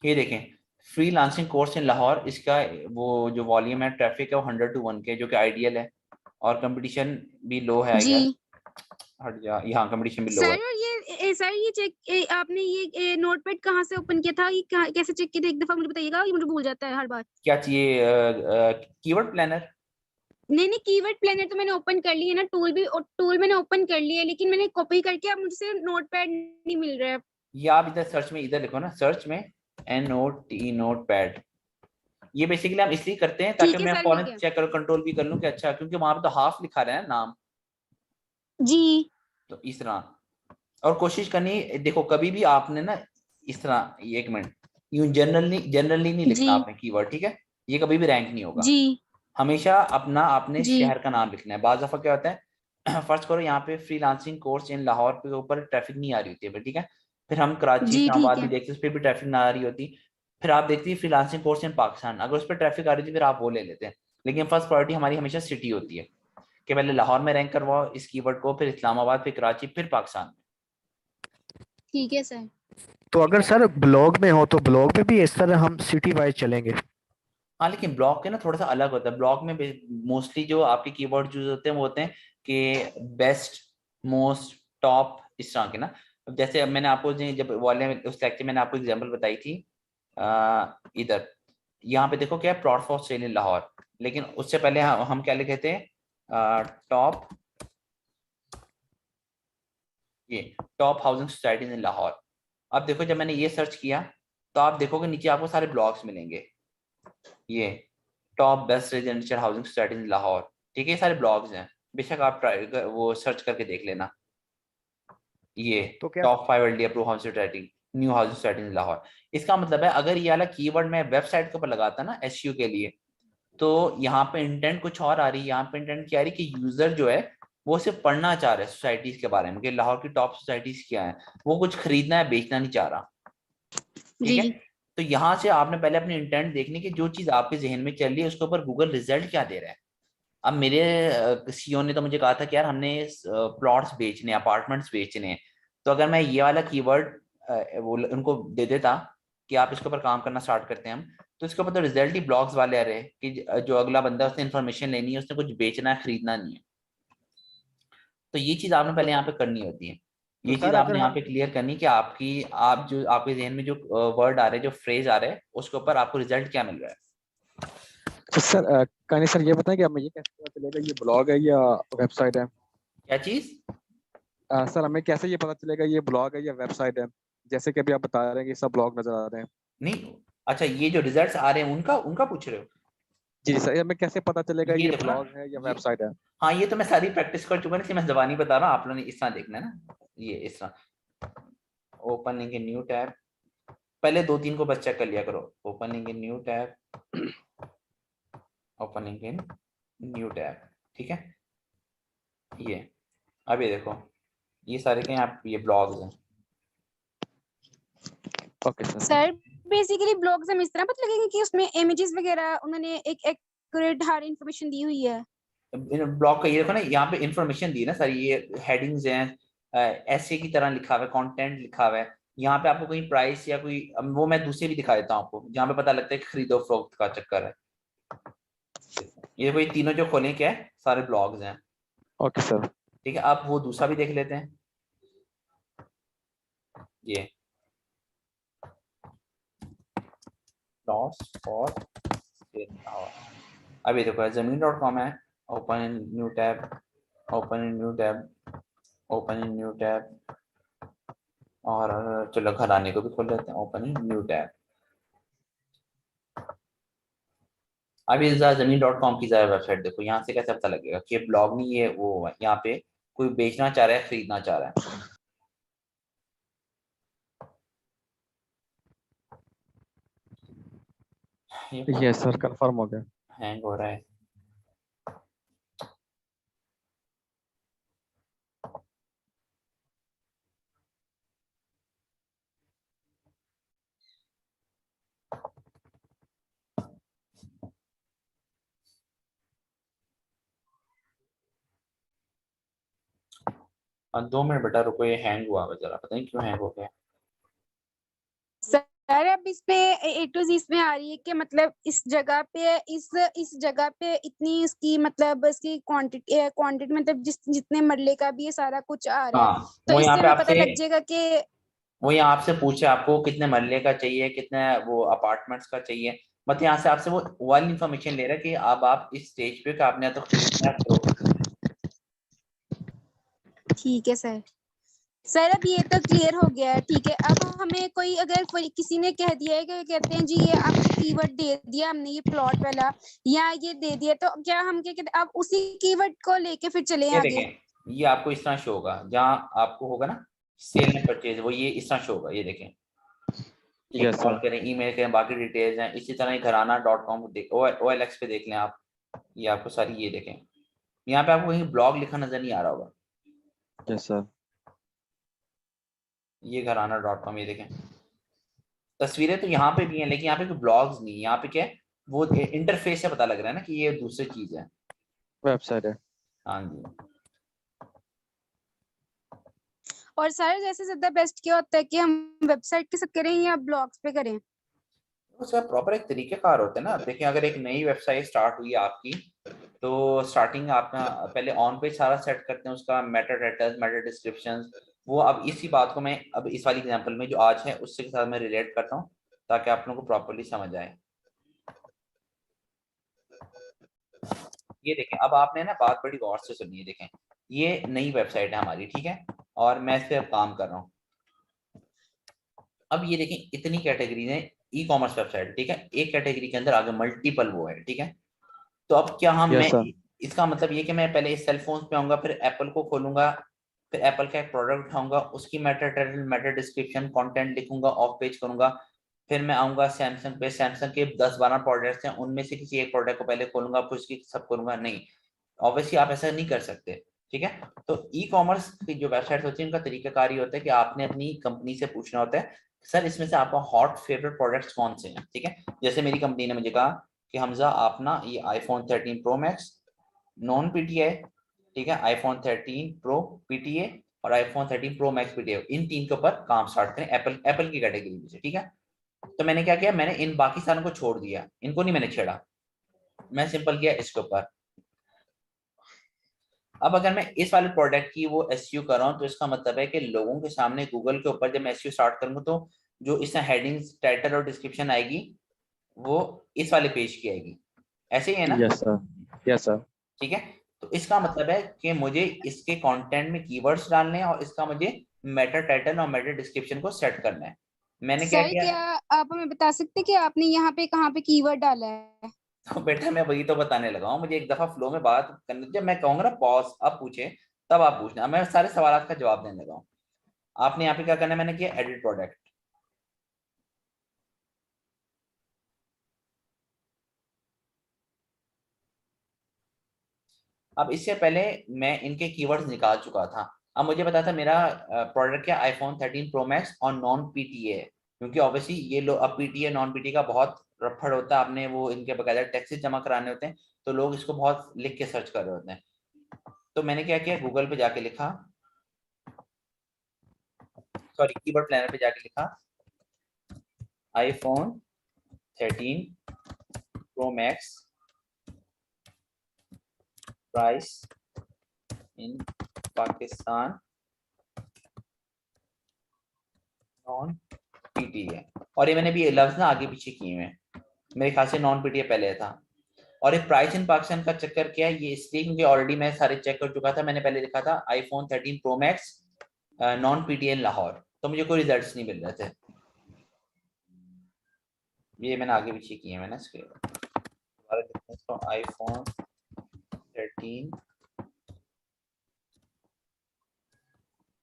ये देखें फ्रीलांसिंग कोर्स इन लाहौर, इसका वो जो वॉल्यूम है, ट्रैफिक है, वो 100 to 1 के, जो कि आइडियल है और कंपटीशन भी लो है आई जी गेस। हट जा, यहाँ कंपटीशन भी लो सर है। और ये सर ये चेक आपने ये नोटपैड कहाँ से ओपन किया था, ये कैसे चेक किया था, एक दफा मुझे बताइएगा, ये मुझे भूल जाता है हर बार। क्या चाहिए? Keyword planner? नहीं नहीं, कीवर्ड प्लानर तो मैंने ओपन कर लिया है ना, टूल मैंने ओपन कर लिया है, लेकिन मैंने कॉपी करके अब मुझसे नोटपैड नहीं मिल रहा है। ये आप इधर सर्च में इधर लिखो ना, सर्च में NOT नोटपैड। ये बेसिकली हम इसलिए करते हैं ताकि ठीक है मैं सर, मिल फौरन गया चेक करूँ, कंट्रोल भी कर लूँ कि अच्छा, क्योंकि वहां पे तो हाफ लिखा रहा है ना नाम, जी। तो इस तरह। और कोशिश करनी, देखो कभी भी आपने ना इस तरह, एक मिनट, यूं जनरली नहीं लिखना जी आपने कीवर्ड, ठीक है? ये कभी भी रैंक नहीं होगा। जी हमेशा अपना आपने जी शहर का नाम लिखना है। बाज़ दफा क्या होता है फर्स्ट करो यहाँ पे फ्रीलांसिंग कोर्स इन लाहौर के ऊपर ट्रैफिक नहीं आ रही होती है, ठीक है? फिर हम कराची जी ठीक इस्लामाबाद भी है देखते हैं, उस पर भी ट्रैफिक ना आ रही होती। फिर आप देखती है फ्रीलांसिंग कोर्स इन पाकिस्तान, अगर उस पर ट्रैफिक आ रही थी फिर आप वो ले लेते हैं। लेकिन फर्स्ट प्रायोरिटी हमारी हमेशा सिटी होती है कि पहले लाहौर में रैंक करवाओ इस कीवर्ड को, फिर इस्लामाबाद, फिर कराची, फिर पाकिस्तान। ठीक है सर। तो अगर सर ब्लॉग में हो तो ब्लॉग में भी इस तरह हम सिटी वाइज चलेंगे? हाँ, लेकिन ब्लॉग के ना थोड़ा सा अलग होता है। ब्लॉग में मोस्टली जो आपके कीवर्ड यूज होते हैं वो होते हैं कि बेस्ट, मोस्ट, टॉप, इस तरह के ना। अब जैसे अब मैंने आपको जब वाले उस लेक्चर मैंने आपको एग्जांपल बताई थी, इधर यहाँ पे देखो क्या है, प्लॉट फॉर सेल इन लाहौर। लेकिन उससे पहले हम क्या लिखे थे, टॉप, ये टॉप हाउसिंग सोसाइटीज इन लाहौर। अब देखो जब मैंने ये सर्च किया तो आप देखोगे नीचे आपको सारे ब्लॉग्स मिलेंगे, ये top best residential housing society in Lahore, ठीक है? ये सारे ब्लॉग्स हैं, बेशक आप ट्राई वो सर्च करके देख लेना। ये तो क्या top 5 LD approve housing society, new housing society in Lahore. इसका मतलब है अगर ये वाला कीवर्ड मैं वेबसाइट के ऊपर लगाता ना SEO के लिए, तो यहाँ पे इंटेंट कुछ और आ रही है। यहाँ पे इंटेंट क्या आ रही है कि यूजर जो है वो सिर्फ पढ़ना चाह रहा है सोसाइटीज के बारे में कि लाहौर की टॉप सोसाइटीज क्या है, वो कुछ खरीदना है बेचना नहीं चाह रहा, ठीक जी है? जी तो यहाँ से आपने पहले अपनी इंटेंट देखनी कि जो चीज आपके जहन में चल रही है उसके ऊपर गूगल रिजल्ट क्या दे रहा है। अब मेरे CEO ने तो मुझे कहा था कि यार हमने प्लॉट्स बेचने, अपार्टमेंट्स बेचने हैं, तो अगर मैं ये वाला कीवर्ड वो उनको दे देता कि आप इसके ऊपर काम करना स्टार्ट करते हैं हम, तो इसके ऊपर तो रिजल्ट ही ब्लॉग्स वाले आ रहे हैं कि जो अगला बंदा उसने इन्फॉर्मेशन लेनी है, उसने कुछ बेचना है, खरीदना नहीं है। तो ये चीज आपने पहले यहाँ पे करनी होती है। तो ये चीज सर अगर आपने यहाँ हम पे क्लियर करनी कि आप जो आपके जहन में जो वर्ड आ रहे हैं, जो फ्रेज आ रहे हैं, उसके ऊपर आपको रिजल्ट क्या मिल रहा है। तो सर कहानी सर ये बताएं कि हमें ये कैसे पता चलेगा ये ब्लॉग है या वेबसाइट है? क्या चीज? सर हमें कैसे ये पता चलेगा ये ब्लॉग है या वेबसाइट है? जैसे कि अभी आप बता रहे हैं कि सब ब्लॉग नजर आ रहे हैं। नहीं, अच्छा, ये जो रिजल्ट्स आ रहे हैं उनका उनका पूछ रहे हो? जी जी सर, ये हमें कैसे पता चलेगा ये ये देखो ना, ब्लॉग है या ये, वेबसाइट है? हाँ, ये तो मैं सारी प्रैक्टिस कर चुका हूँ, इसलिए मैं जबानी बता रहा हूँ। आप लोगों ने इस तरह देखना है ना, ये इस तरह ओपनिंग ए न्यू टैब, पहले 2-3 को बस चेक कर लिया करो। Opening a new tab, opening in new tab, ठीक है? ये अब ये देखो, ये सारे के यहाँ ये ब्लॉग्स हैं। Okay sir. Sir basically blogs हम इस तरह पता लगेंगे कि उसमें इमेजेस वगैरह उन्होंने एक एक्यूरेट हर इंफॉर्मेशन दी हुई है। ब्लॉग का ये देखो ना, यहाँ पे इंफॉर्मेशन दी है ना सारी, ये हेडिंग्स हैं, ऐसे की तरह लिखा हुआ है, कंटेंट लिखा हुआ है। यहाँ पे आपको कोई प्राइस या कोई वो मैं दूसरे भी दिखा देता हूँ आपको, जहाँ पे पता लगता है कि खरीदो फरोख्त का चक्कर है। ये कोई तीनों जो खोले क्या है, सारे ब्लॉग्स हैं, ओके सर। ठीक है? आप वो दूसरा भी देख लेते हैं, ये प्लॉट्स फॉर अब ये देखो ज़मीन.com है। Open in new tab, open in new tab, open in new tab, और चलो घराने को भी खोल लेते हैं, ओपन इन न्यू टैब। अभी ज़मीन.com की ज़रा वेबसाइट देखो, यहाँ से कैसे पता लगेगा कि ब्लॉग नहीं है वो है, यहाँ पे कोई बेचना चाह रहा है, खरीदना चाह रहा है। ये सर कंफर्म हो गया। हैंग हो रहा है। और 2 मिनट बेटा रुको, ये हैंग हुआ है जरा, पता नहीं क्यों हैंग हो गया। सर अब इसमें ए टू जी इसमें आ रही है कि मतलब इस जगह पे इस जगह पे इतनी इसकी मतलब इसकी क्वांटिटी मतलब जितने मरले का भी ये सारा कुछ आ रहा है, हाँ, तो वो यहाँ इससे पे हमें पता आपसे लग जाएगा कि वो यहाँ आपसे पूछे आपको कितने मरले का चाहिए, कितने वो अपार्टमेंट्स का चाहिए, मतलब यहाँ से आपसे वो वाली इन्फॉर्मेशन ले रहा है कि अब आप इस स्टेज पे कि आपने या तो खरीदना है या फरोख्त करना है। ठीक है सर। सर अब ये तो क्लियर हो गया है, ठीक है। अब हमें कोई अगर किसी ने कह दिया है कि कहते हैं जी ये आपको कीवर्ड दे दिया हमने ये प्लॉट वाला या ये दे दिया, तो क्या हम क्या कहते हैं अब उसी कीवर्ड को लेके फिर चले ये आगे? देखें, ये आपको इस तरह शो होगा, जहाँ आपको होगा ना सेल एंड परचेज, वो ये इस तरह शो होगा, ये देखें, Yes, कॉल sir. करें, ईमेल करें, बाकी डिटेल्स हैं। इसी तरह घराना.com OLX पे देख लें आप, ये आपको सारी ये देखें, यहाँ पे आपको कहीं ब्लॉग लिखा नजर नहीं आ रहा होगा, Yes, sir. ये घराना.com, ये देखें तस्वीरें तो यहाँ पे भी हैं, लेकिन यहाँ पे कोई ब्लॉग्स नहीं है। यहाँ पे क्या है, वो इंटरफेस से पता लग रहा है ना कि ये दूसरी चीज है। वेबसाइट है। हाँ जी। और सर जैसे ज्यादा बेस्ट क्या होता है कि हम वेबसाइट के साथ करें या ब्लॉग्स पे करें? उसका प्रॉपर एक तरीकेकार होता है ना। देखिए, अगर एक नई वेबसाइट स्टार्ट हुई है आपकी, तो स्टार्टिंग आपका पहले ऑन पेज सारा सेट करते हैं, उसका मेटा टाइटल्स, मेटा डिस्क्रिप्शंस। वो अब इसी बात को मैं अब इस वाली एग्जांपल में जो आज है उसके साथ मैं रिलेट करता हूँ, ताकि आप लोगों को प्रॉपर्ली समझ आए। ये देखें, अब आपने ना बात बड़ी गौर से सुनी है। देखें, ये नई वेबसाइट है हमारी, ठीक है, और मैं इस पे अब काम कर रहा हूँ। अब ये देखें, इतनी कैटेगरीज है ई कॉमर्स वेबसाइट, ठीक है, एक कैटेगरी के अंदर आगे मल्टीपल वो है, ठीक है। तो अब क्या हम Yes, मैं sir. इसका मतलब ये कि मैं पहले इस सेल फोन पे आऊंगा, फिर एप्पल को खोलूंगा, फिर एप्पल का एक प्रोडक्ट उठाऊंगा, उसकी Meta title, Meta description, content लिखूंगा, ऑफ पेज करूंगा, फिर मैं आऊंगा सैमसंग पे, सैमसंग के 10-12 प्रोडक्ट्स हैं, उनमें से किसी एक प्रोडक्ट को पहले खोलूंगा, फिर उसकी सब करूंगा। नहीं, ऑब्वियसली आप ऐसा नहीं कर सकते, ठीक है। तो ई कॉमर्स की जो वेबसाइट होती है उनका तरीकाकार ये होता है कि आपने अपनी कंपनी से पूछना होता है, सर इसमें से आपका हॉट फेवरेट प्रोडक्ट्स कौन से हैं, ठीक है। जैसे मेरी कंपनी ने मुझे कहा कि हमजा आप ना ये iPhone 13 pro max non PTA, ठीक है, आईफोन 13 प्रो पीटीए और आईफोन 13 प्रो मैक्स पीटीए, इन तीन के ऊपर काम स्टार्ट करें एप्पल की कैटेगरी में से, ठीक है। तो मैंने क्या किया, मैंने इन बाकी सारों को छोड़ दिया, इनको नहीं मैंने छेड़ा, मैं सिंपल किया इसके ऊपर। अब अगर मैं इस वाले प्रोडक्ट की वो एसईओ कर रहा हूं, तो इसका मतलब है कि लोगों के सामने गूगल के ऊपर जब मैं एसईओ स्टार्ट करूंगा, तो जो इसमें हेडिंग्स, टाइटल और डिस्क्रिप्शन आएगी वो इस वाले पेज की आएगी, ऐसे ही है ना। Yes, sir. Yes, sir. ठीक है, तो इसका मतलब है कि मुझे इसके कंटेंट में कीवर्ड्स डालने हैं और इसका मुझे मेटा टाइटल और मेटा डिस्क्रिप्शन को सेट करना है। मैंने क्या सर किया, क्या आप हमें बता सकते हैं कि आपने यहाँ पे कहाँ पे कीवर्ड डाला है? तो बेटा मैं वही तो बताने लगा हूँ। मुझे एक दफा फ्लो में बात करने, जब मैं कहूंगा ना पॉज अब पूछे, तब आप पूछना, मैं सारे सवाल का जवाब देने लगा हूँ। आपने यहाँ पे क्या करना है, मैंने किया एडिट प्रोडक्ट। अब इससे पहले मैं इनके कीवर्ड्स निकाल चुका था। अब मुझे पता था मेरा प्रोडक्ट क्या आईफोन 13 प्रो मैक्स और नॉन पीटीए है, क्योंकि ऑब्वियसली ये लोग अब पीटीए नॉन पीटीए का बहुत रफड़ होता है, आपने वो इनके बकायदा टैक्सेस जमा कराने होते हैं, तो लोग इसको बहुत लिख के सर्च कर रहे होते हैं। तो मैंने क्या किया, गूगल पे जाके लिखा, सॉरी कीवर्ड प्लानर पे जाके लिखा iPhone 13 pro max price in Pakistan non PTA, और ये मैंने भी लफ्ज ना आगे पीछे किए हुए हैं, मेरे ख्याल से नॉन पीटीए पहले था। और ये प्राइस इन पाकिस्तान का चक्कर क्या है, ये इसलिए क्योंकि ऑलरेडी मैं सारे चेक कर चुका था। मैंने पहले लिखा था iPhone 13 pro max non PTA Lahore, तो मुझे कोई रिजल्ट्स नहीं मिल रहे थे। ये मैंने आगे पीछे किए हैं, मैंने इसके आईफोन 13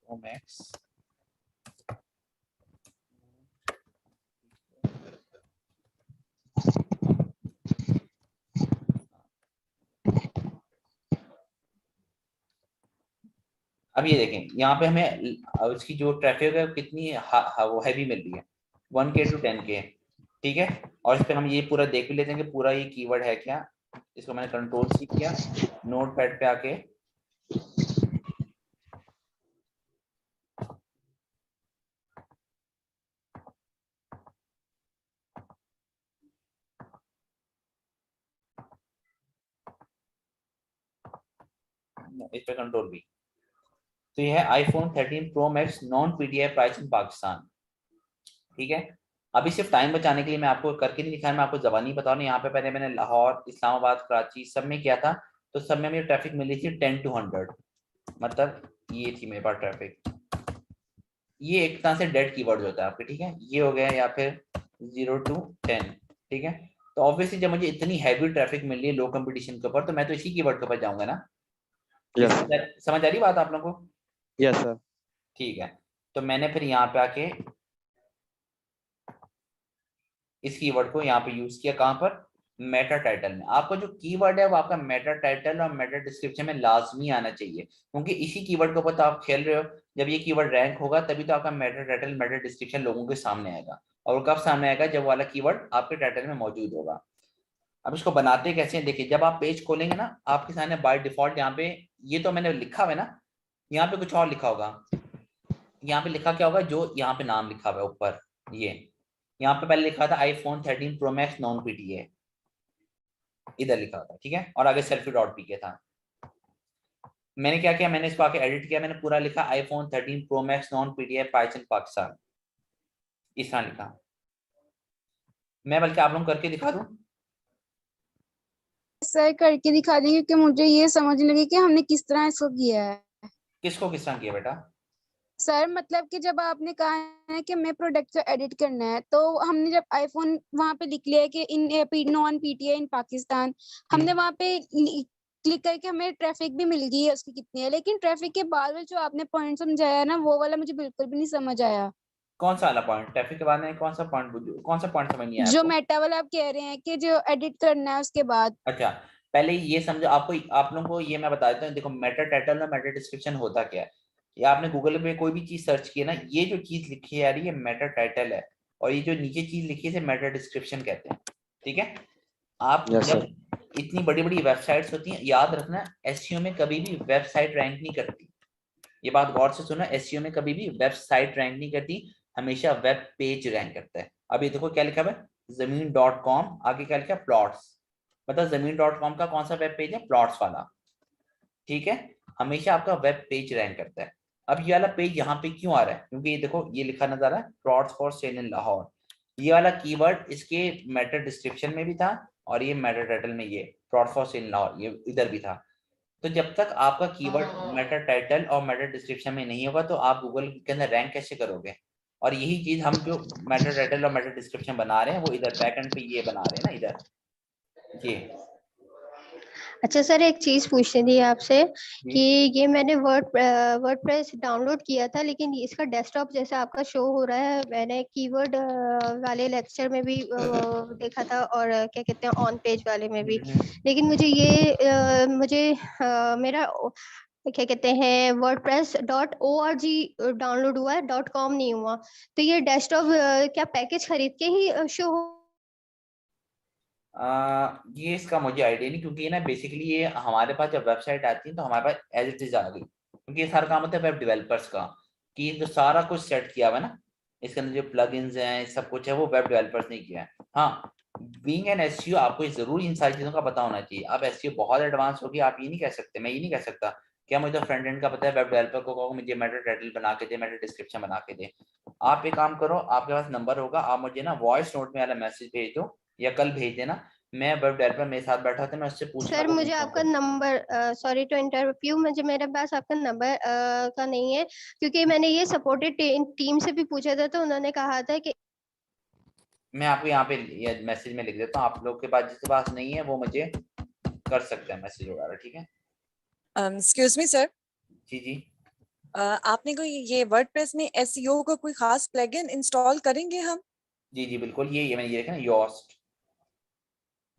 प्रो मैक्स अब ये देखें, यहाँ पे हमें इसकी जो ट्रैफिक है कितनी वो हैवी मिल रही है, 1K to 10K, ठीक है। और इस पर हम ये पूरा देख भी लेते हैं कि पूरा ये कीवर्ड है क्या। इसको मैंने कंट्रोल सी किया, नोटपैड पे आके इस पे कंट्रोल भी। तो ये है iPhone 13 pro max non PTI price in Pakistan, ठीक है। अभी सिर्फ टाइम बचाने के लिए मैं आपको करके नहीं दिखाया, मैं आपको ज़बानी बता रहा हूँ। यहाँ पे पहले मैंने लाहौर, इस्लामाबाद, कराची सब में किया था, तो सब में मेरी ट्रैफिक मिली थी 10 to 100, मतलब ये थी मेरे पास ट्रैफिक। ये एक तरह से डेड कीवर्ड होता है आपके, ठीक है, ये हो गया, या फिर 0 to 10, ठीक है। तो ऑब्वियसली जब मुझे इतनी हैवी ट्रैफिक मिल रही है लो कंपटीशन के ऊपर, तो मैं तो इसी कीवर्ड के ऊपर जाऊंगा ना। यस समझ आ रही बात आप लोगों को? Yes sir. ठीक है, तो मैंने फिर यहाँ पे आके इस कीवर्ड को यहाँ पे यूज किया, कहाँ पर, मेटा टाइटल में। आपका जो कीवर्ड है वो आपका मेटा टाइटल और मेटा डिस्क्रिप्शन में लाजमी आना चाहिए, क्योंकि इसी कीवर्ड के ऊपर तो आप खेल रहे हो। जब ये कीवर्ड रैंक होगा तभी तो आपका मेटा टाइटल, मेटा डिस्क्रिप्शन लोगों के सामने आएगा। और वो कब सामने आएगा? जब वाला कीवर्ड आपके टाइटल में मौजूद होगा। अब इसको बनाते कैसे हैं, देखिए, जब आप पेज खोलेंगे ना, आपके सामने बाय डिफॉल्ट यहाँ पे, ये तो मैंने लिखा हुआ है ना, यहाँ पे कुछ और लिखा होगा। यहाँ पे लिखा क्या होगा? जो यहाँ पे नाम लिखा हुआ है ऊपर, ये यहाँ पे पहले लिखा था iPhone 13 pro max non PTA, इधर लिखा था, ठीक है, और आगे selfie.pk था। मैंने क्या किया, मैंने इसको आके एडिट किया, मैंने पूरा लिखा iPhone 13 pro max non PTA price in Pakistan, इस तरह लिखा। मैं बल्कि आप लोग करके दिखा दूं? सर करके दिखा दें, क्योंकि मुझे ये समझ नहीं लगी कि हमने किस तरह इसको किया है। किसको किस तरह किया बेटा? सर मतलब कि जब आपने कहा है कि मैं प्रोडक्ट को एडिट करना है, तो हमने जब आईफोन वहां पे लिख लिया है कि इन नॉन पीटीआई इन पाकिस्तान, हमने वहां पे क्लिक करके हमें ट्रैफिक भी मिल गई है उसकी कितनी है, लेकिन ट्रैफिक के बाद में जो आपने पॉइंट समझाया ना, वो वाला मुझे बिल्कुल भी नहीं समझ आया। कौन सा वाला पॉइंट? ट्रैफिक के बाद में कौन सा पॉइंट, कौन सा पॉइंट समझ नहीं आया जो आपको? मेटा वाला आप कह रहे हैं कि जो एडिट करना है उसके बाद। अच्छा, पहले ये समझो, आपको, आप लोगों को ये मैं बता देता हूँ। देखो, मेटा टाइटल और मेटा डिस्क्रिप्शन होता क्या है, या आपने गूगल पे कोई भी चीज सर्च की है ना, ये जो चीज लिखी है यार, ये मेटा टाइटल है, और ये जो नीचे चीज लिखी है इसे मेटा डिस्क्रिप्शन कहते हैं, ठीक है। आप Yes, जब इतनी बड़ी बड़ी वेबसाइट्स होती हैं, याद रखना, एसईओ में कभी भी वेबसाइट रैंक नहीं करती। ये बात गौर से सुनो, एसईओ में कभी भी वेबसाइट रैंक नहीं करती, हमेशा वेब पेज रैंक करता है। अभी देखो क्या लिखा है, ज़मीन.com, आगे क्या लिखा है, प्लॉट्स। मतलब ज़मीन.com का कौन सा वेब पेज है? प्लॉट्स वाला, ठीक है। हमेशा आपका वेब पेज रैंक करता है। अब ये वाला पेज यहाँ पे क्यों आ रहा है? क्योंकि ये देखो, ये लिखा नजर आ रहा है, प्लॉट्स फॉर सेल इन लाहौर। ये वाला कीवर्ड इसके मेटा डिस्क्रिप्शन में भी था, और ये मेटा टाइटल में, ये प्लॉट फॉर सेल इन लाहौर, ये इधर भी था। तो जब तक आपका कीवर्ड मेटा टाइटल और मेटा डिस्क्रिप्शन में नहीं होगा, तो आप गूगल के अंदर रैंक कैसे करोगे? और यही चीज हम जो मेटा टाइटल और मेटा डिस्क्रिप्शन बना रहे हैं, वो इधर बैक एंड पे ये बना रहे हैं ना, इधर ये। अच्छा सर, एक चीज पूछनी थी आपसे कि ये मैंने वर्डप्रेस डाउनलोड किया था, लेकिन इसका डेस्कटॉप जैसा आपका शो हो रहा है, मैंने कीवर्ड वाले लेक्चर में भी देखा था, और क्या कहते हैं ऑन पेज वाले में भी, लेकिन मुझे ये मेरा क्या कहते हैं wordpress.org डाउनलोड हुआ है, .com नहीं हुआ। तो ये डेस्कटॉप क्या पैकेज खरीद के ही शो हो? ये इसका मुझे आइडिया नहीं, क्योंकि ये ना बेसिकली ये हमारे पास जब वेबसाइट आती है तो हमारे पास एज इट इज आ गई, क्योंकि ये सारा काम होता है वेब डेवलपर्स का, कि जो सारा कुछ सेट किया हुआ है ना, इसके अंदर जो प्लगइन्स हैं सब कुछ है, वो वेब डेवलपर्स ने किया है। हाँ, बीइंग एन एसईओ आपको जरूर इन सारी चीजों का पता होना चाहिए। अब एसईओ बहुत एडवांस होगी, आप ये नहीं कह सकते, मैं ये नहीं कह सकता क्या मुझे तो फ्रंट एंड का पता है, वेब डेवलपर को कहो मुझे मेटा टाइटल बना के दे, मेटा डिस्क्रिप्शन बना के दे। आप एक काम करो, आपके पास नंबर होगा, आप मुझे ना वॉइस नोट में वाला मैसेज भेज दो, या कल भेज देना, मैं वेब डेवलपर मेरे साथ बैठा था, मैं उससे पूछूंगा। सर मुझे आपका नंबर, सॉरी टू इंटरव्यू, मुझे मेरे पास आपका नंबर का नहीं है, क्योंकि मैंने ये सपोर्टेड टीम से भी पूछा था, तो उन्होंने कहा था कि मैं आपको यहाँ पे मैसेज में लिख देता हूँ, आप लोग के पास जिसके पास नहीं है वो मुझे कर सकते हैं मैसेज वगैरह, ठीक है। Excuse me sir. जी जी। आपने कोई ये वर्डप्रेस में एसईओ का कोई खास प्लगइन इंस्टॉल करेंगे हम? जी जी बिल्कुल, ये मैंने ये देखा ना,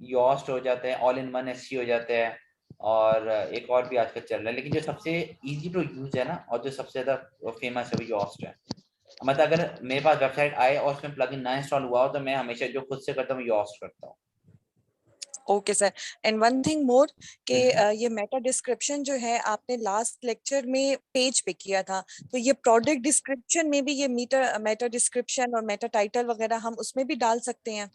योस्ट हो जाता है, ऑल इन वन एसईओ हो जाता है, और एक और भी आजकल चल रहा है, लेकिन जो सबसे इजी टू यूज है ना, और जो सबसे ज्यादा फेमस है वो योस्ट है। मतलब अगर मेरे पास वेबसाइट आए और उसमें प्लगइन ना इंस्टॉल हुआ हो, तो मैं हमेशा जो खुद से करता हूँ योस्ट करता हूँ। Okay sir, and one thing more कि ये मेटा डिस्क्रिप्शन जो है आपने लास्ट लेक्चर में पेज पे किया था, तो ये प्रोडक्ट डिस्क्रिप्शन में भी ये मेटा डिस्क्रिप्शन और मेटा टाइटल वगैरह हम उसमें भी डाल सकते हैं?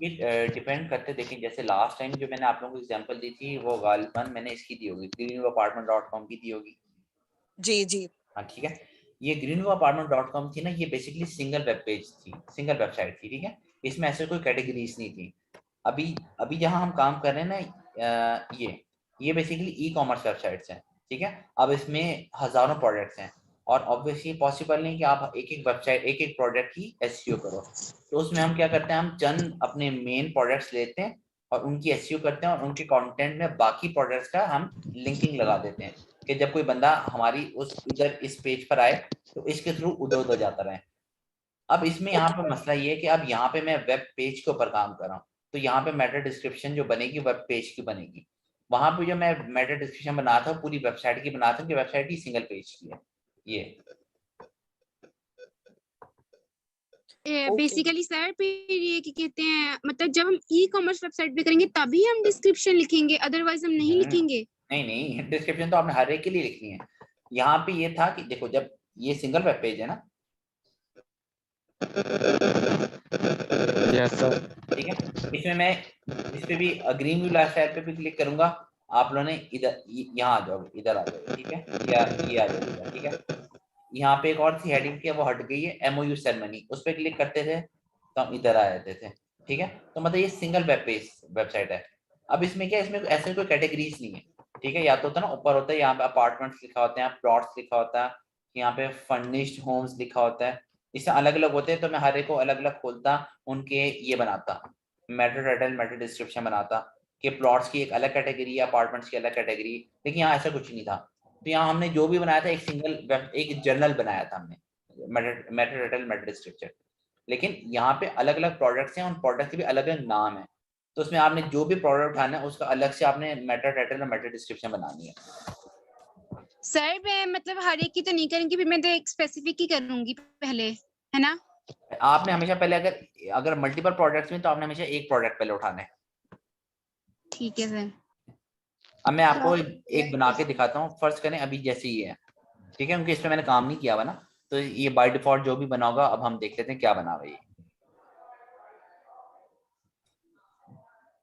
ये डिपेंड करते, देखिए जैसे लास्ट टाइम जो मैंने आप लोगों को एग्जांपल दी थी वो गालिबन मैंने इसकी दी होगी, greenviewApartment.com की दी होगी। जी जी। हाँ ठीक है, ये greenviewApartment.com थी ना, ये बेसिकली सिंगल वेब पेज थी, सिंगल वेबसाइट थी, ठीक है, इसमें ऐसे कोई कैटेगरीज नहीं थी। अभी अभी जहाँ हम काम कर रहे हैं ना, ये बेसिकली ई कॉमर्स वेबसाइट्स हैं, ठीक है। अब इसमें हजारों प्रोडक्ट्स हैं और ऑब्वियसली पॉसिबल नहीं कि आप एक एक वेबसाइट एक एक प्रोडक्ट की एसईओ करो। तो उसमें हम क्या करते हैं, हम चंद अपने मेन प्रोडक्ट्स लेते हैं और उनकी एसईओ करते हैं और उनके कंटेंट में बाकी प्रोडक्ट्स का हम लिंकिंग लगा देते हैं कि जब कोई बंदा हमारी उस इधर इस पेज पर आए तो इसके थ्रू उधर उधर जाता रहे। अब इसमें यहाँ पे मसला ये है कि अब यहाँ पे मैं वेब पेज के ऊपर काम कर रहा हूँ, तो यहाँ पे मेटा डिस्क्रिप्शन जो बनेगी वेब पेज की बनेगी। वहां पे जो मैं मेटा डिस्क्रिप्शन बनाता हूँ पूरी वेबसाइट की बनाता हूँ कि वेबसाइट की सिंगल पेज की है ये। बेसिकली सर फिर ये क्या कहते हैं, मतलब जब हम ई कॉमर्स वेबसाइट पे करेंगे तभी हम डिस्क्रिप्शन लिखेंगे, अदरवाइज हम नहीं लिखेंगे? नहीं नहीं, डिस्क्रिप्शन तो आपने हर एक के लिए लिखनी है। यहाँ पे ये था कि देखो जब ये सिंगल वेब पेज है ना, यस सर, ठीक है, इसमें मैं इस पे भी ग्रीनव्यू लाइफस्टाइल पे भी क्लिक करूंगा, आप लोगों ने इधर यहाँ आ जाओगे, इधर आ जाओगे, ठीक है, या ये आ जाओगे, ठीक है। यहाँ पे एक और थी हेडिंग की, वो हट गई है, एमओयू सेरेमनी, उस पर क्लिक करते थे तो हम इधर आ जाते थे, ठीक है। तो मतलब ये सिंगल वेब पेज वेबसाइट है। अब इसमें क्या, इसमें ऐसे कोई कैटेगरीज नहीं है, ठीक है। या तो होता है ना, ऊपर होता है यहाँ पे अपार्टमेंट्स लिखा होता है, प्लॉट्स लिखा होता है, यहाँ पे फर्निश्ड होम्स लिखा होता है, इससे अलग अलग होते हैं। तो मैं हर एक को अलग अलग खोलता, उनके ये बनाता, मेटा टाइटल मेटा डिस्क्रिप्शन बनाता कि प्लॉट्स की एक अलग कैटेगरी है, अपार्टमेंट्स की अलग कैटेगरी। लेकिन यहाँ ऐसा कुछ नहीं था। तो यहाँ हमने जो भी बनाया था एक सिंगल वेब, एक जर्नल बनाया था हमने, मेटा टाइटल मेटा डिस्क्रिप्शन। लेकिन यहाँ पे अलग अलग प्रोडक्ट्स हैं, उन प्रोडक्ट के भी अलग अलग नाम है। तो उसमें आपने जो भी प्रोडक्ट उठाना है उसका अलग से आपने मेटा टाइटल और मेटा डिस्क्रिप्शन बनानी है। सर मैं मतलब हर एक की तो नहीं करूंगी, फिर मैं तो एक स्पेसिफिक ही करूंगी पहले, है ना? आपने हमेशा पहले अगर मल्टीपल प्रोडक्ट्स में तो आपने हमेशा एक प्रोडक्ट पहले उठाना है। ठीक है सर। अब मैं आपको एक बना के दिखाता हूँ। फर्ज करें अभी जैसे ये है, ठीक है, क्योंकि इसमें मैंने काम नहीं किया हुआ ना, तो ये बाय डिफॉल्ट जो भी बना होगा। अब हम देख लेते हैं क्या बना हुआ है,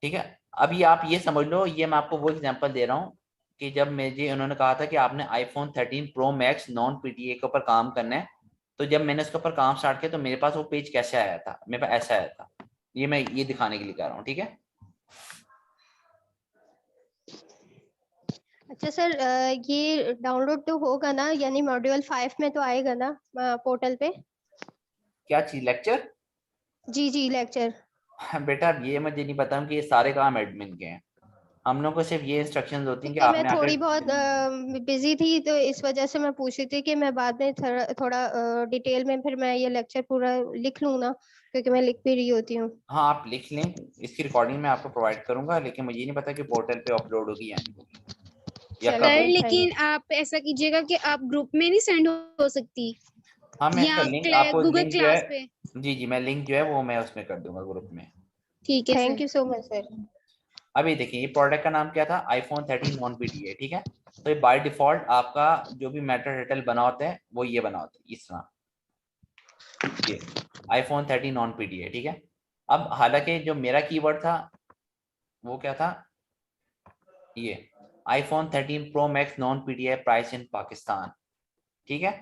ठीक है। अब ये आप ये समझ लो, ये मैं आपको वो एग्जांपल दे रहा हूँ कि जब मुझे उन्होंने कहा था कि आपने iPhone 13 pro max non PTA के ऊपर काम करना है, तो जब मैंने उसके ऊपर काम स्टार्ट किया तो मेरे पास वो पेज कैसे आया था, मेरे पास ऐसा आया था। ये मैं ये दिखाने के लिए कर रहा हूँ, ठीक है। अच्छा सर, ये डाउनलोड तो होगा ना, यानी मॉड्यूल 5 में तो आएगा ना पोर्टल पे? क्या चीज, लेक्चर? जी लेक्चर। बेटा अब ये मुझे नहीं पता कि ये सारे काम एडमिन के हैं। हम लोग को सिर्फ ये इंस्ट्रक्शंस होती हैं कि मैं आपने थोड़ी आकर बहुत बिजी थी, तो इस वजह से मैं पूछ रही थी कि मैं बाद में थोड़ा डिटेल में फिर मैं ये लेक्चर पूरा लिख लूँ ना, क्योंकि मैं लिख भी रही होती हूँ। हाँ आप लिख लें, इसकी रिकॉर्डिंग मैं आपको प्रोवाइड करूंगा, लेकिन मुझे नहीं पता कि पोर्टल पे अपलोड होगी या नहीं होगी या कब सर होगी। लेकिन आप ऐसा कीजिएगा कि आप ग्रुप में नहीं सेंड हो सकती, हाँ मैं इसका या लिंक आपको, गूगल लिंक जो है, क्लास पे? जी मैं लिंक जो है वो मैं उसमें कर दूंगा ग्रुप में। ठीक है thank you so much sir. अभी देखिए ये प्रोडक्ट का नाम क्या था, आईफोन 13 नॉन पीटीए, ठीक है। तो ये बाय डिफॉल्ट आपका जो भी मेटा टाइटल बना होता है वो ये बना होता है इस तरह, ये आईफोन 13 नॉन पीटीए, ठीक है। अब हालांकि जो मेरा कीवर्ड था वो क्या था, ये iPhone 13 pro max non PTA price in Pakistan, ठीक है।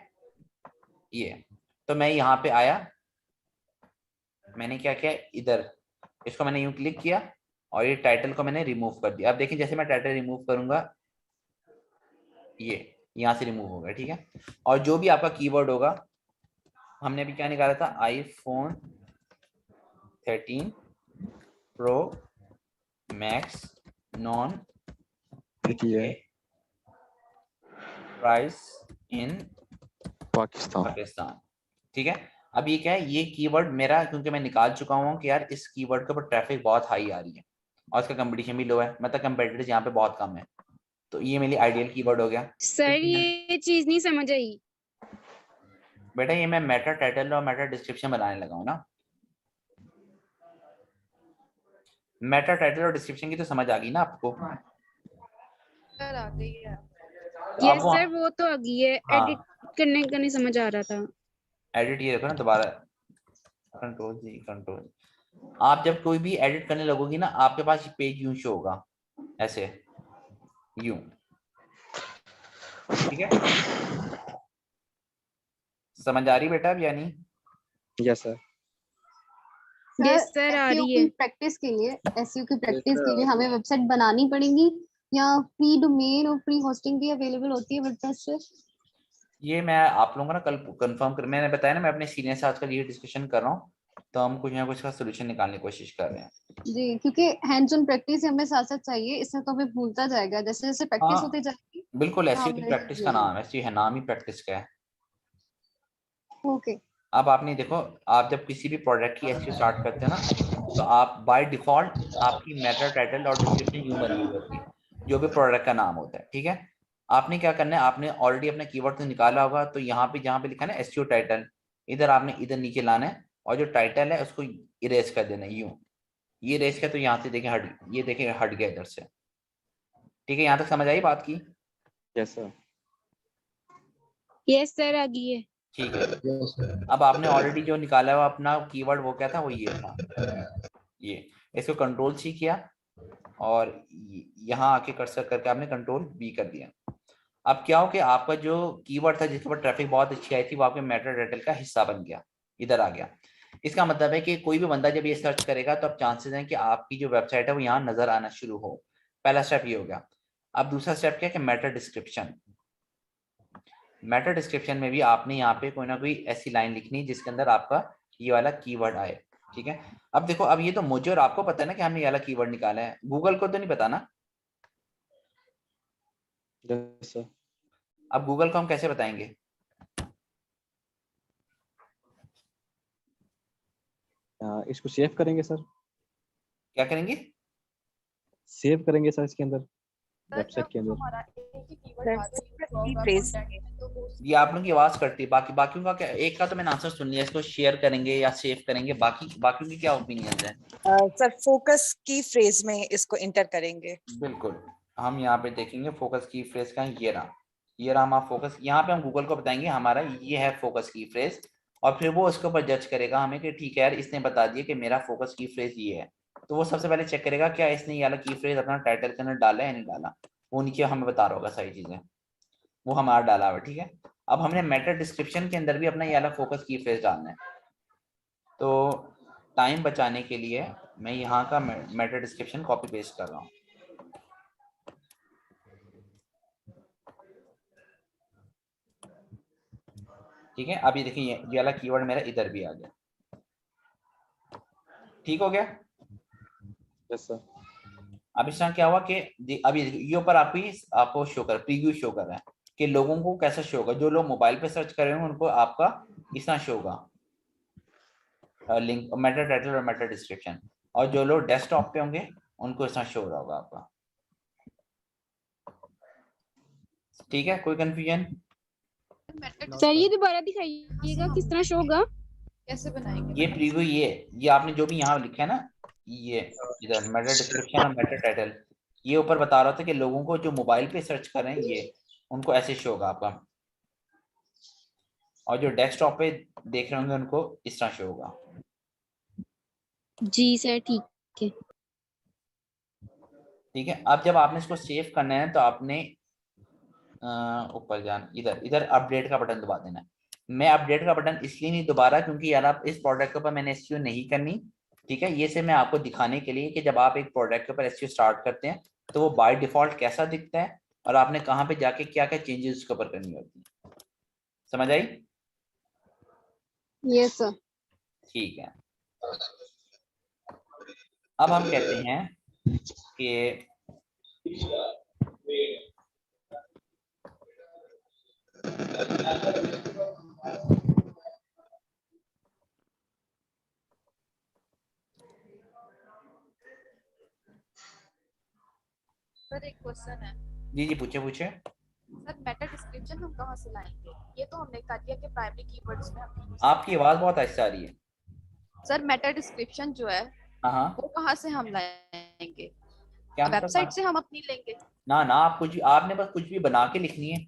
ये तो मैं यहाँ पे आया, मैंने क्या किया, इधर इसको मैंने यूं क्लिक किया और ये टाइटल को मैंने रिमूव कर दिया। अब देखिए जैसे मैं टाइटल रिमूव करूंगा ये यहाँ से रिमूव होगा, ठीक है। और जो भी आपका कीवर्ड होगा, हमने अभी क्या निकाला था, iPhone 13 pro max non PTA price in Pakistan, ठीक है। अब ये क्या है, ये कीवर्ड मेरा, क्योंकि मैं निकाल चुका हूँ कि यार इस कीवर्ड के ऊपर ट्रैफिक बहुत हाई आ रही है और इसका कंपटीशन भी लो है, मतलब कंपेटिटर्स यहाँ पे बहुत कम है, तो ये मेरी आइडियल कीवर्ड हो गया। सर ये चीज नहीं समझ आई। बेटा ये मैं मेटा टाइटल और मेटा डिस्क्रिप्शन बनाने लगा हूँ ना, मेटा टाइटल और डिस्क्रिप्शन की तो समझ आ गई ना आपको? सर आ गई है। यस सर वो तो आ गई है, एडिट करने का नहीं समझ आ रहा था। एडिट ये देखो ना दोबारा, कंट्रोल जी कंट्रोल, आप जब कोई भी एडिट करने लगोगी ना, आपके पास ये पेज यूं शो होगा, ऐसे यूं, ठीक है? समझ आ रही बेटा अब या नहीं? Yes sir. यस सर, आ रही है। प्रैक्टिस के लिए, एसईओ की प्रैक्टिस के लिए हमें वेबसाइट बनानी पड़ेगी या फ्री डोमेन और फ्री होस्टिंग भी अवेलेबल होती है वर्डप्रेस पे? ये मैं आप लोगों को ना कल कंफर्म कर, मैंने बताया ना मैं अपने सीनियर से आजकल ये डिस्कशन कर रहा हूँ, तो हम कुछ ना कुछ का सोल्यूशन निकालने की कोशिश कर रहे हैं। जी, क्योंकि हैंड्स ऑन प्रैक्टिस हमें साथ साथ चाहिए, इससे तो हमें भूलता जाएगा, जैसे जैसे प्रैक्टिस हाँ होती जाएगी। बिल्कुल, ऐसी हमें प्रैक्टिस का नाम है, ऐसी है, नाम ही प्रैक्टिस का है। ओके। अब आपने देखो, आप जब किसी भी प्रोडक्ट की एसईओ स्टार्ट करते हैं ना, तो आप बाय डिफॉल्ट आपकी मेटा टाइटल और डिस्क्रिप्शन यूं बनी हुई होती है, जो भी प्रोडक्ट का नाम होता है, ठीक है? आपने क्या करना है, आपने ऑलरेडी अपना कीवर्ड तो निकाला होगा, तो यहाँ पे जहाँ पे लिखा है ना एसईओ टाइटल, इधर आपने इधर नीचे लाना है, और जो टाइटल है उसको इरेज कर देना है यूं, ये इरेज किया तो यहाँ से देखें हट, ये देखें हट गया इधर से, ठीक है? यहाँ तक समझ आई बात की? Yes sir. यस सर, आ गई है। ठीक है। अब आपने ऑलरेडी जो निकाला हुआ अपना कीवर्ड, वो क्या था, वो ये था, ये। इसको कंट्रोल सी किया और यहाँ आके कर्सर करके आपने कंट्रोल बी कर दिया। अब क्या हो कि आपका जो कीवर्ड था जिसके ऊपर ट्रैफिक बहुत अच्छी आई थी, वो आपके मेटा टाइटल का हिस्सा बन गया, इधर आ गया। इसका मतलब है कि कोई भी बंदा जब ये सर्च करेगा तो अब चांसेस हैं कि आपकी जो वेबसाइट है वो यहाँ नजर आना शुरू हो। पहला स्टेप ये हो गया। अब दूसरा स्टेप क्या है कि मेटा डिस्क्रिप्शन। मेटा डिस्क्रिप्शन में भी आपने यहाँ पे कोई ना कोई ऐसी लाइन लिखनी है जिसके अंदर आपका ये वाला कीवर्ड आए, ठीक है? अब देखो, अब ये तो मुझे और आपको पता है ना कि हमने ये वाला कीवर्ड निकाला है, गूगल को तो नहीं पता ना। Yes sir. अब गूगल को हम कैसे बताएंगे? इसको सेव करेंगे सर। क्या करेंगे? सेव करेंगे सर इसके अंदर, सर वेबसाइट के जब अंदर। हमारा एक ही कीवर्ड बाद में यूज होगा phrase content, तो वो ये आप लोगों की आवाज करती है, बाकी बाकियों का क्या? एक का तो मैंने आंसर सुन लिया, इसको शेयर करेंगे या सेव करेंगे, बाकियों की क्या ओपिनियन है? सर फोकस की फ्रेज में इसको इंटर करेंगे। बिल्कुल, हम यहाँ पे देखेंगे फोकस की फ्रेज का, ये रहा हमारा फोकस। यहाँ पे हम गूगल को बताएंगे हमारा ये है फोकस की फ्रेज, और फिर वो उसके ऊपर जज करेगा हमें कि ठीक है यार, इसने बता दिया कि मेरा फोकस की फ्रेज ये है, तो वो सबसे पहले चेक करेगा क्या इसने ये वाला की फ्रेज अपना टाइटल के अंदर डाला है या नहीं डाला। वो नीचे हमें बता रहा होगा सारी चीजें, वो हमारा डाला हुआ, ठीक है? अब हमने मेटा डिस्क्रिप्शन के अंदर भी अपना ये वाला फोकस की फ्रेज डालना है, तो टाइम बचाने के लिए मैं यहाँ का मेटा डिस्क्रिप्शन कॉपी पेस्ट कर रहा हूँ। ठीक है, अभी देखिए ये वाला कीवर्ड मेरा इधर भी आ गया, ठीक हो गया? Yes sir. अब इस तरह क्या हुआ कि अभी ये ऊपर आपको शो कर, प्रीव्यू शो कर रहा है कि लोगों को कैसा शो होगा। जो लोग मोबाइल पे सर्च कर रहे होंगे उनको आपका इस तरह शो होगा, लिंक, मेटा टाइटल और मेटा डिस्क्रिप्शन, और जो लोग डेस्कटॉप पे होंगे उनको इस तरह शो हो रहा होगा आपका। ठीक है, कोई कंफ्यूजन? सर ये दोबारा दिखाइएगा किस तरह शो होगा, कैसे बनाएंगे? ये प्रीव्यू, ये आपने जो भी यहाँ लिखा है ना, ये इधर मेटा डिस्क्रिप्शन और मेटा टाइटल, ये ऊपर बता रहा था कि लोगों को जो मोबाइल पे सर्च कर रहे हैं ये उनको ऐसे शो होगा आपका, और जो डेस्कटॉप पे देख रहे होंगे उनको इस तरह शो होगा। जी सर ठीक है। ठीक है, अब जब आपने इसको सेव करना है तो आपने ऊपर जाना, इधर अपडेट का बटन दबा देना है। मैं अपडेट का बटन इसलिए नहीं दोबारा क्योंकि यार आप इस प्रोडक्ट के ऊपर मैंने एसईओ नहीं करनी, ठीक है? ये से मैं आपको दिखाने के लिए कि जब आप एक प्रोडक्ट के ऊपर एसईओ स्टार्ट करते हैं तो वो बाय डिफॉल्ट कैसा दिखता है और आपने कहाँ पे जाके क्या क्या चेंजेस उसके ऊपर करनी होती है। समझ आई? Yes sir. ठीक है, अब हम कहते हैं कि सर एक क्वेश्चन है। जी पूछे। सर मेटा डिस्क्रिप्शन हम कहाँ से लाएंगे? ये तो हमने कर दिया कि प्राइमरी कीवर्ड्स में हम। आपकी आवाज बहुत आहिस्ता आ रही है। सर मेटा डिस्क्रिप्शन जो है हाँ वो कहाँ से हम लाएंगे? क्या वेबसाइट से हम अपनी लेंगे? ना आप आपने बस कुछ भी बना के लिखनी है।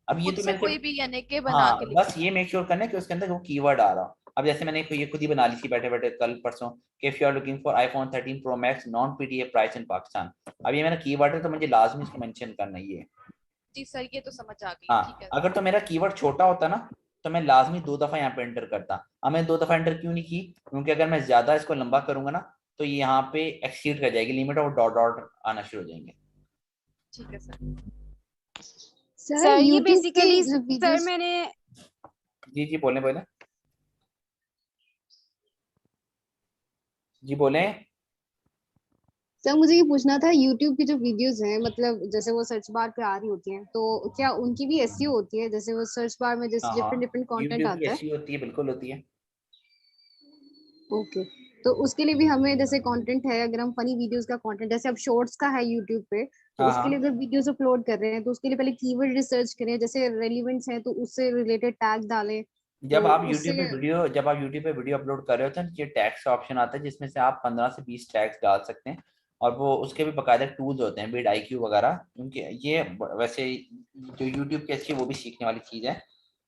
अब ये तो कोई भी यानी कि बना हाँ, के बस ये मेक श्योर करना है कि उसके अंदर वो कीवर्ड आ रहा हो। अब जैसे मैंने ये खुद ही बना ली थी बैठे बैठे कल परसों कि if you are looking for iPhone 13 Pro Max non PDF price in Pakistan, अब ये मेरा कीवर्ड है तो मुझे लाजमी इसको मेंशन करना ही है। जी सर, ये तो समझ आ गई, हाँ, ठीक है। अगर तो मेरा कीवर्ड छोटा होता ना तो मैं लाजमी 2 दफा यहाँ पे एंटर करता। अब मैंने 2 दफा एंटर क्यों नहीं की, क्योंकि अगर मैं ज्यादा इसको लंबा करूंगा ना तो ये यहाँ पे एक्सीड कर जाएगी लिमिट और डॉट डॉट आना शुरू हो जाएंगे। ठीक है सर। सर ये YouTube बेसिकली के जो सर videos- मैंने जी जी बोले बोले जी बोले। सर मुझे ये पूछना था, YouTube की जो वीडियोस हैं, मतलब जैसे वो सर्च बार पे आ रही होती हैं, तो क्या उनकी भी एसईओ होती है? जैसे वो सर्च बार में जैसे हाँ डिफरेंट हाँ, डिफरेंट कंटेंट यूट्यूब की आता है। ऐसी होती है, बिल्कुल होती है। ओके, तो उसके लिए भी हमें जैसे कंटेंट है, अगर हम फनी वीडियोस का कंटेंट, जैसे अब शॉर्ट्स का है यूट्यूब पे, तो हाँ उसके लिए हाँ, अगर वीडियोस अपलोड कर रहे हैं तो उसके लिए पहले कीवर्ड रिसर्च करें, जैसे रेलिवेंट्स है तो उससे रिलेटेड टैग डालें, जब तो आप उससे यूट्यूब पे वीडियो अपलोड कर रहे होते हैं, ये टैग्स का ऑप्शन आता है जिसमें से आप 15 से 20 टैग्स डाल सकते हैं, और वो उसके भी बाकायदा टूल्स होते हैं, बिड IQ वगैरह, क्योंकि ये वैसे जो यूट्यूब की अच्छी वो भी सीखने वाली चीज़ है।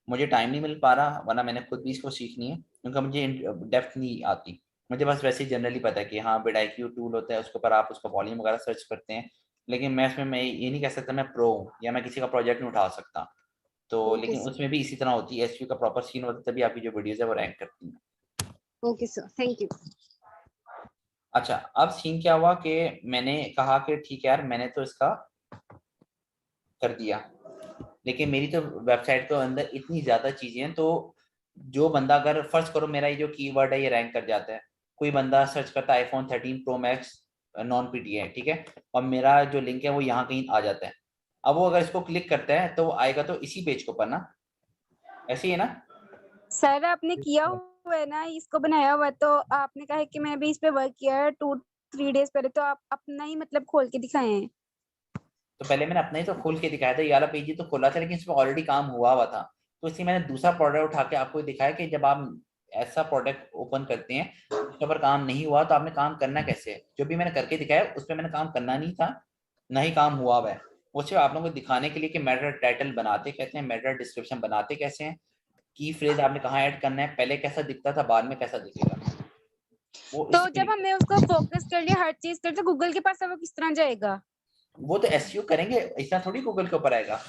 मुझे टाइम नहीं मिल पा रहा, वरना मैंने खुद भी इसको सीखनी है, क्योंकि मुझे डेप्थ नहीं आती। मुझे बस वैसे ही जनरली पता है कि हाँ बिड IQ टूल होता है, उसके ऊपर आप उसका वॉल्यूम वगैरह सर्च करते हैं, लेकिन मैं ये नहीं कह सकता मैं प्रो हूँ या मैं किसी का प्रोजेक्ट नहीं उठा सकता। तो ओके लेकिन सर, उसमें भी इसी तरह होती है, SEO का प्रॉपर सीन होता है, तभी आपकी जो वीडियोस है वो रैंक करती हैं। Okay sir, thank you. अच्छा, अब सीन क्या हुआ कि मैंने कहा कि ठीक है यार मैंने तो इसका कर दिया, लेकिन मेरी तो वेबसाइट के अंदर इतनी ज्यादा चीजें हैं, तो जो बंदा अगर फर्ज करो मेरा ये जो कीवर्ड है ये रैंक कर जाता है, कोई बंदा सर्च करता है iPhone 13 Pro Max non PTA, ठीक है, और मेरा जो लिंक है वो यहाँ कहीं आ जाता है, अब वो अगर इसको क्लिक करता है तो वो आएगा तो इसी पेज के ऊपर ना, ऐसे ही है ना। सर आपने किया हुआ है ना, इसको बनाया हुआ है, तो आपने कहा है कि मैं भी इस पे वर्क किया है 2-3 डेज पहले, तो आप अपना ही मतलब खोल के दिखाए हैं। तो पहले मैंने अपना ही तो खोल के दिखाया था, ये वाला पेज ही तो खोला था, लेकिन इसमें ऑलरेडी काम हुआ हुआ था, तो इसलिए मैंने दूसरा प्रोडक्ट उठा के आपको दिखाया कि जब आप ऐसा प्रोडक्ट ओपन करते हैं उसके ऊपर काम नहीं हुआ तो आपने काम करना कैसे है। जो भी मैंने करके दिखाया उस पर मैंने काम करना नहीं था, ना ही काम हुआ हुआ है, वो सिर्फ आप लोगों को दिखाने के लिए कि मेटा टाइटल बनाते कैसे हैं, मेटा डिस्क्रिप्शन बनाते कैसे हैं, की फ्रेज आपने कहाँ ऐड करना है, पहले कैसा दिखता था बाद में कैसा दिखेगा, वो तो इसी जब हमने उसको फोकस कर लिया, हर चीज कर, तो गूगल के पास अब वो किस तरह जाएगा? वो तो SEO करेंगे, ऐसा थोड़ी गूगल के ऊपर आएगा।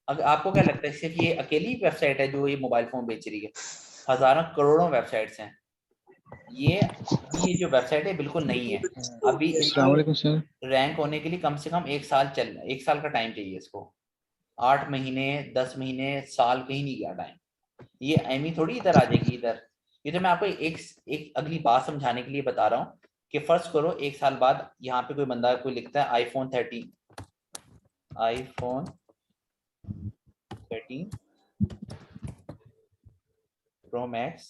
अगर आपको क्या लगता है सिर्फ ये अकेली वेबसाइट है जो ये मोबाइल फोन बेच रही है? हजारों करोड़ों वेबसाइट्स हैं, ये जो वेबसाइट है बिल्कुल नहीं है, अभी अस्सलाम इनको वालेकुम सर। रैंक होने के लिए कम से कम 1 साल का टाइम चाहिए इसको, 8 महीने 10 महीने साल कहीं नहीं गया टाइम, ये एमी थोड़ी इधर आ जाएगी इधर। ये तो मैं आपको एक अगली बात समझाने के लिए बता रहा हूँ कि फर्स्ट करो 1 साल बाद यहाँ पे कोई बंदा कोई लिखता है iPhone 13 Pro Max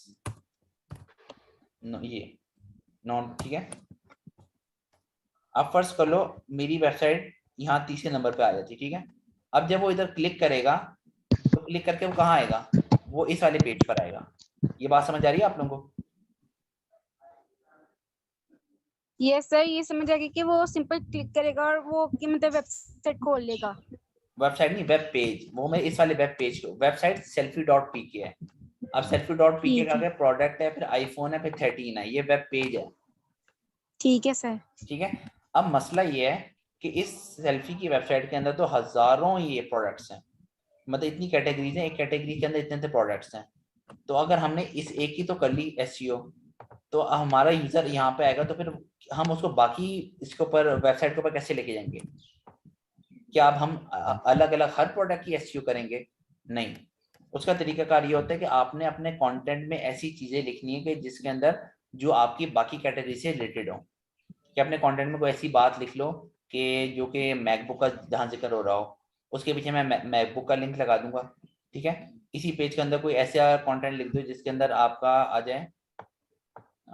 ये नॉन, ठीक है, अब फर्स्ट कर लो मेरी वेबसाइट यहाँ तीसरे नंबर पे आ जाती, ठीक है, अब जब वो इधर क्लिक करेगा तो क्लिक करके वो कहाँ आएगा, वो इस वाले पेज पर आएगा। ये बात समझ आ रही है आप लोगों को? यस सर, ये समझ आ गया कि वो सिंपल क्लिक करेगा और वो कि मतलब वेबसाइट खोल लेगा। वेबसाइट नहीं, वेब पेज, वो मैं इस वाले वेब पेज को, वेबसाइट selfie.pk है, अब selfie.pk का आगे प्रोडक्ट है, फिर iPhone है, फिर 13 है, ये वेब पेज है, ठीक है सर। ठीक है। अब मसला ये है कि इस सेल्फी की वेबसाइट के अंदर तो हजारों ये प्रोडक्ट्स हैं, मतलब इतनी कैटेगरीज हैं, एक कैटेगरी के अंदर इतने प्रोडक्ट्स हैं, तो अगर हमने इस एक की तो कर ली SEO, तो हमारा यूजर यहाँ पे आएगा, तो फिर हम उसको बाकी इसके ऊपर वेबसाइट के ऊपर कैसे लेके जाएंगे? क्या अब हम अलग अलग हर प्रोडक्ट की SEO करेंगे? नहीं, उसका तरीकाकार ये होता है कि आपने अपने कंटेंट में ऐसी चीजें लिखनी है कि जिसके अंदर जो आपकी बाकी कैटेगरी से रिलेटेड हो, कि अपने कंटेंट में कोई ऐसी बात लिख लो कि जो कि मैकबुक का जहाँ जिक्र हो रहा हो, उसके पीछे मैं मैकबुक का लिंक लगा दूंगा, ठीक है। इसी पेज के अंदर कोई ऐसा कंटेंट लिख दो जिसके अंदर आपका आ जाए,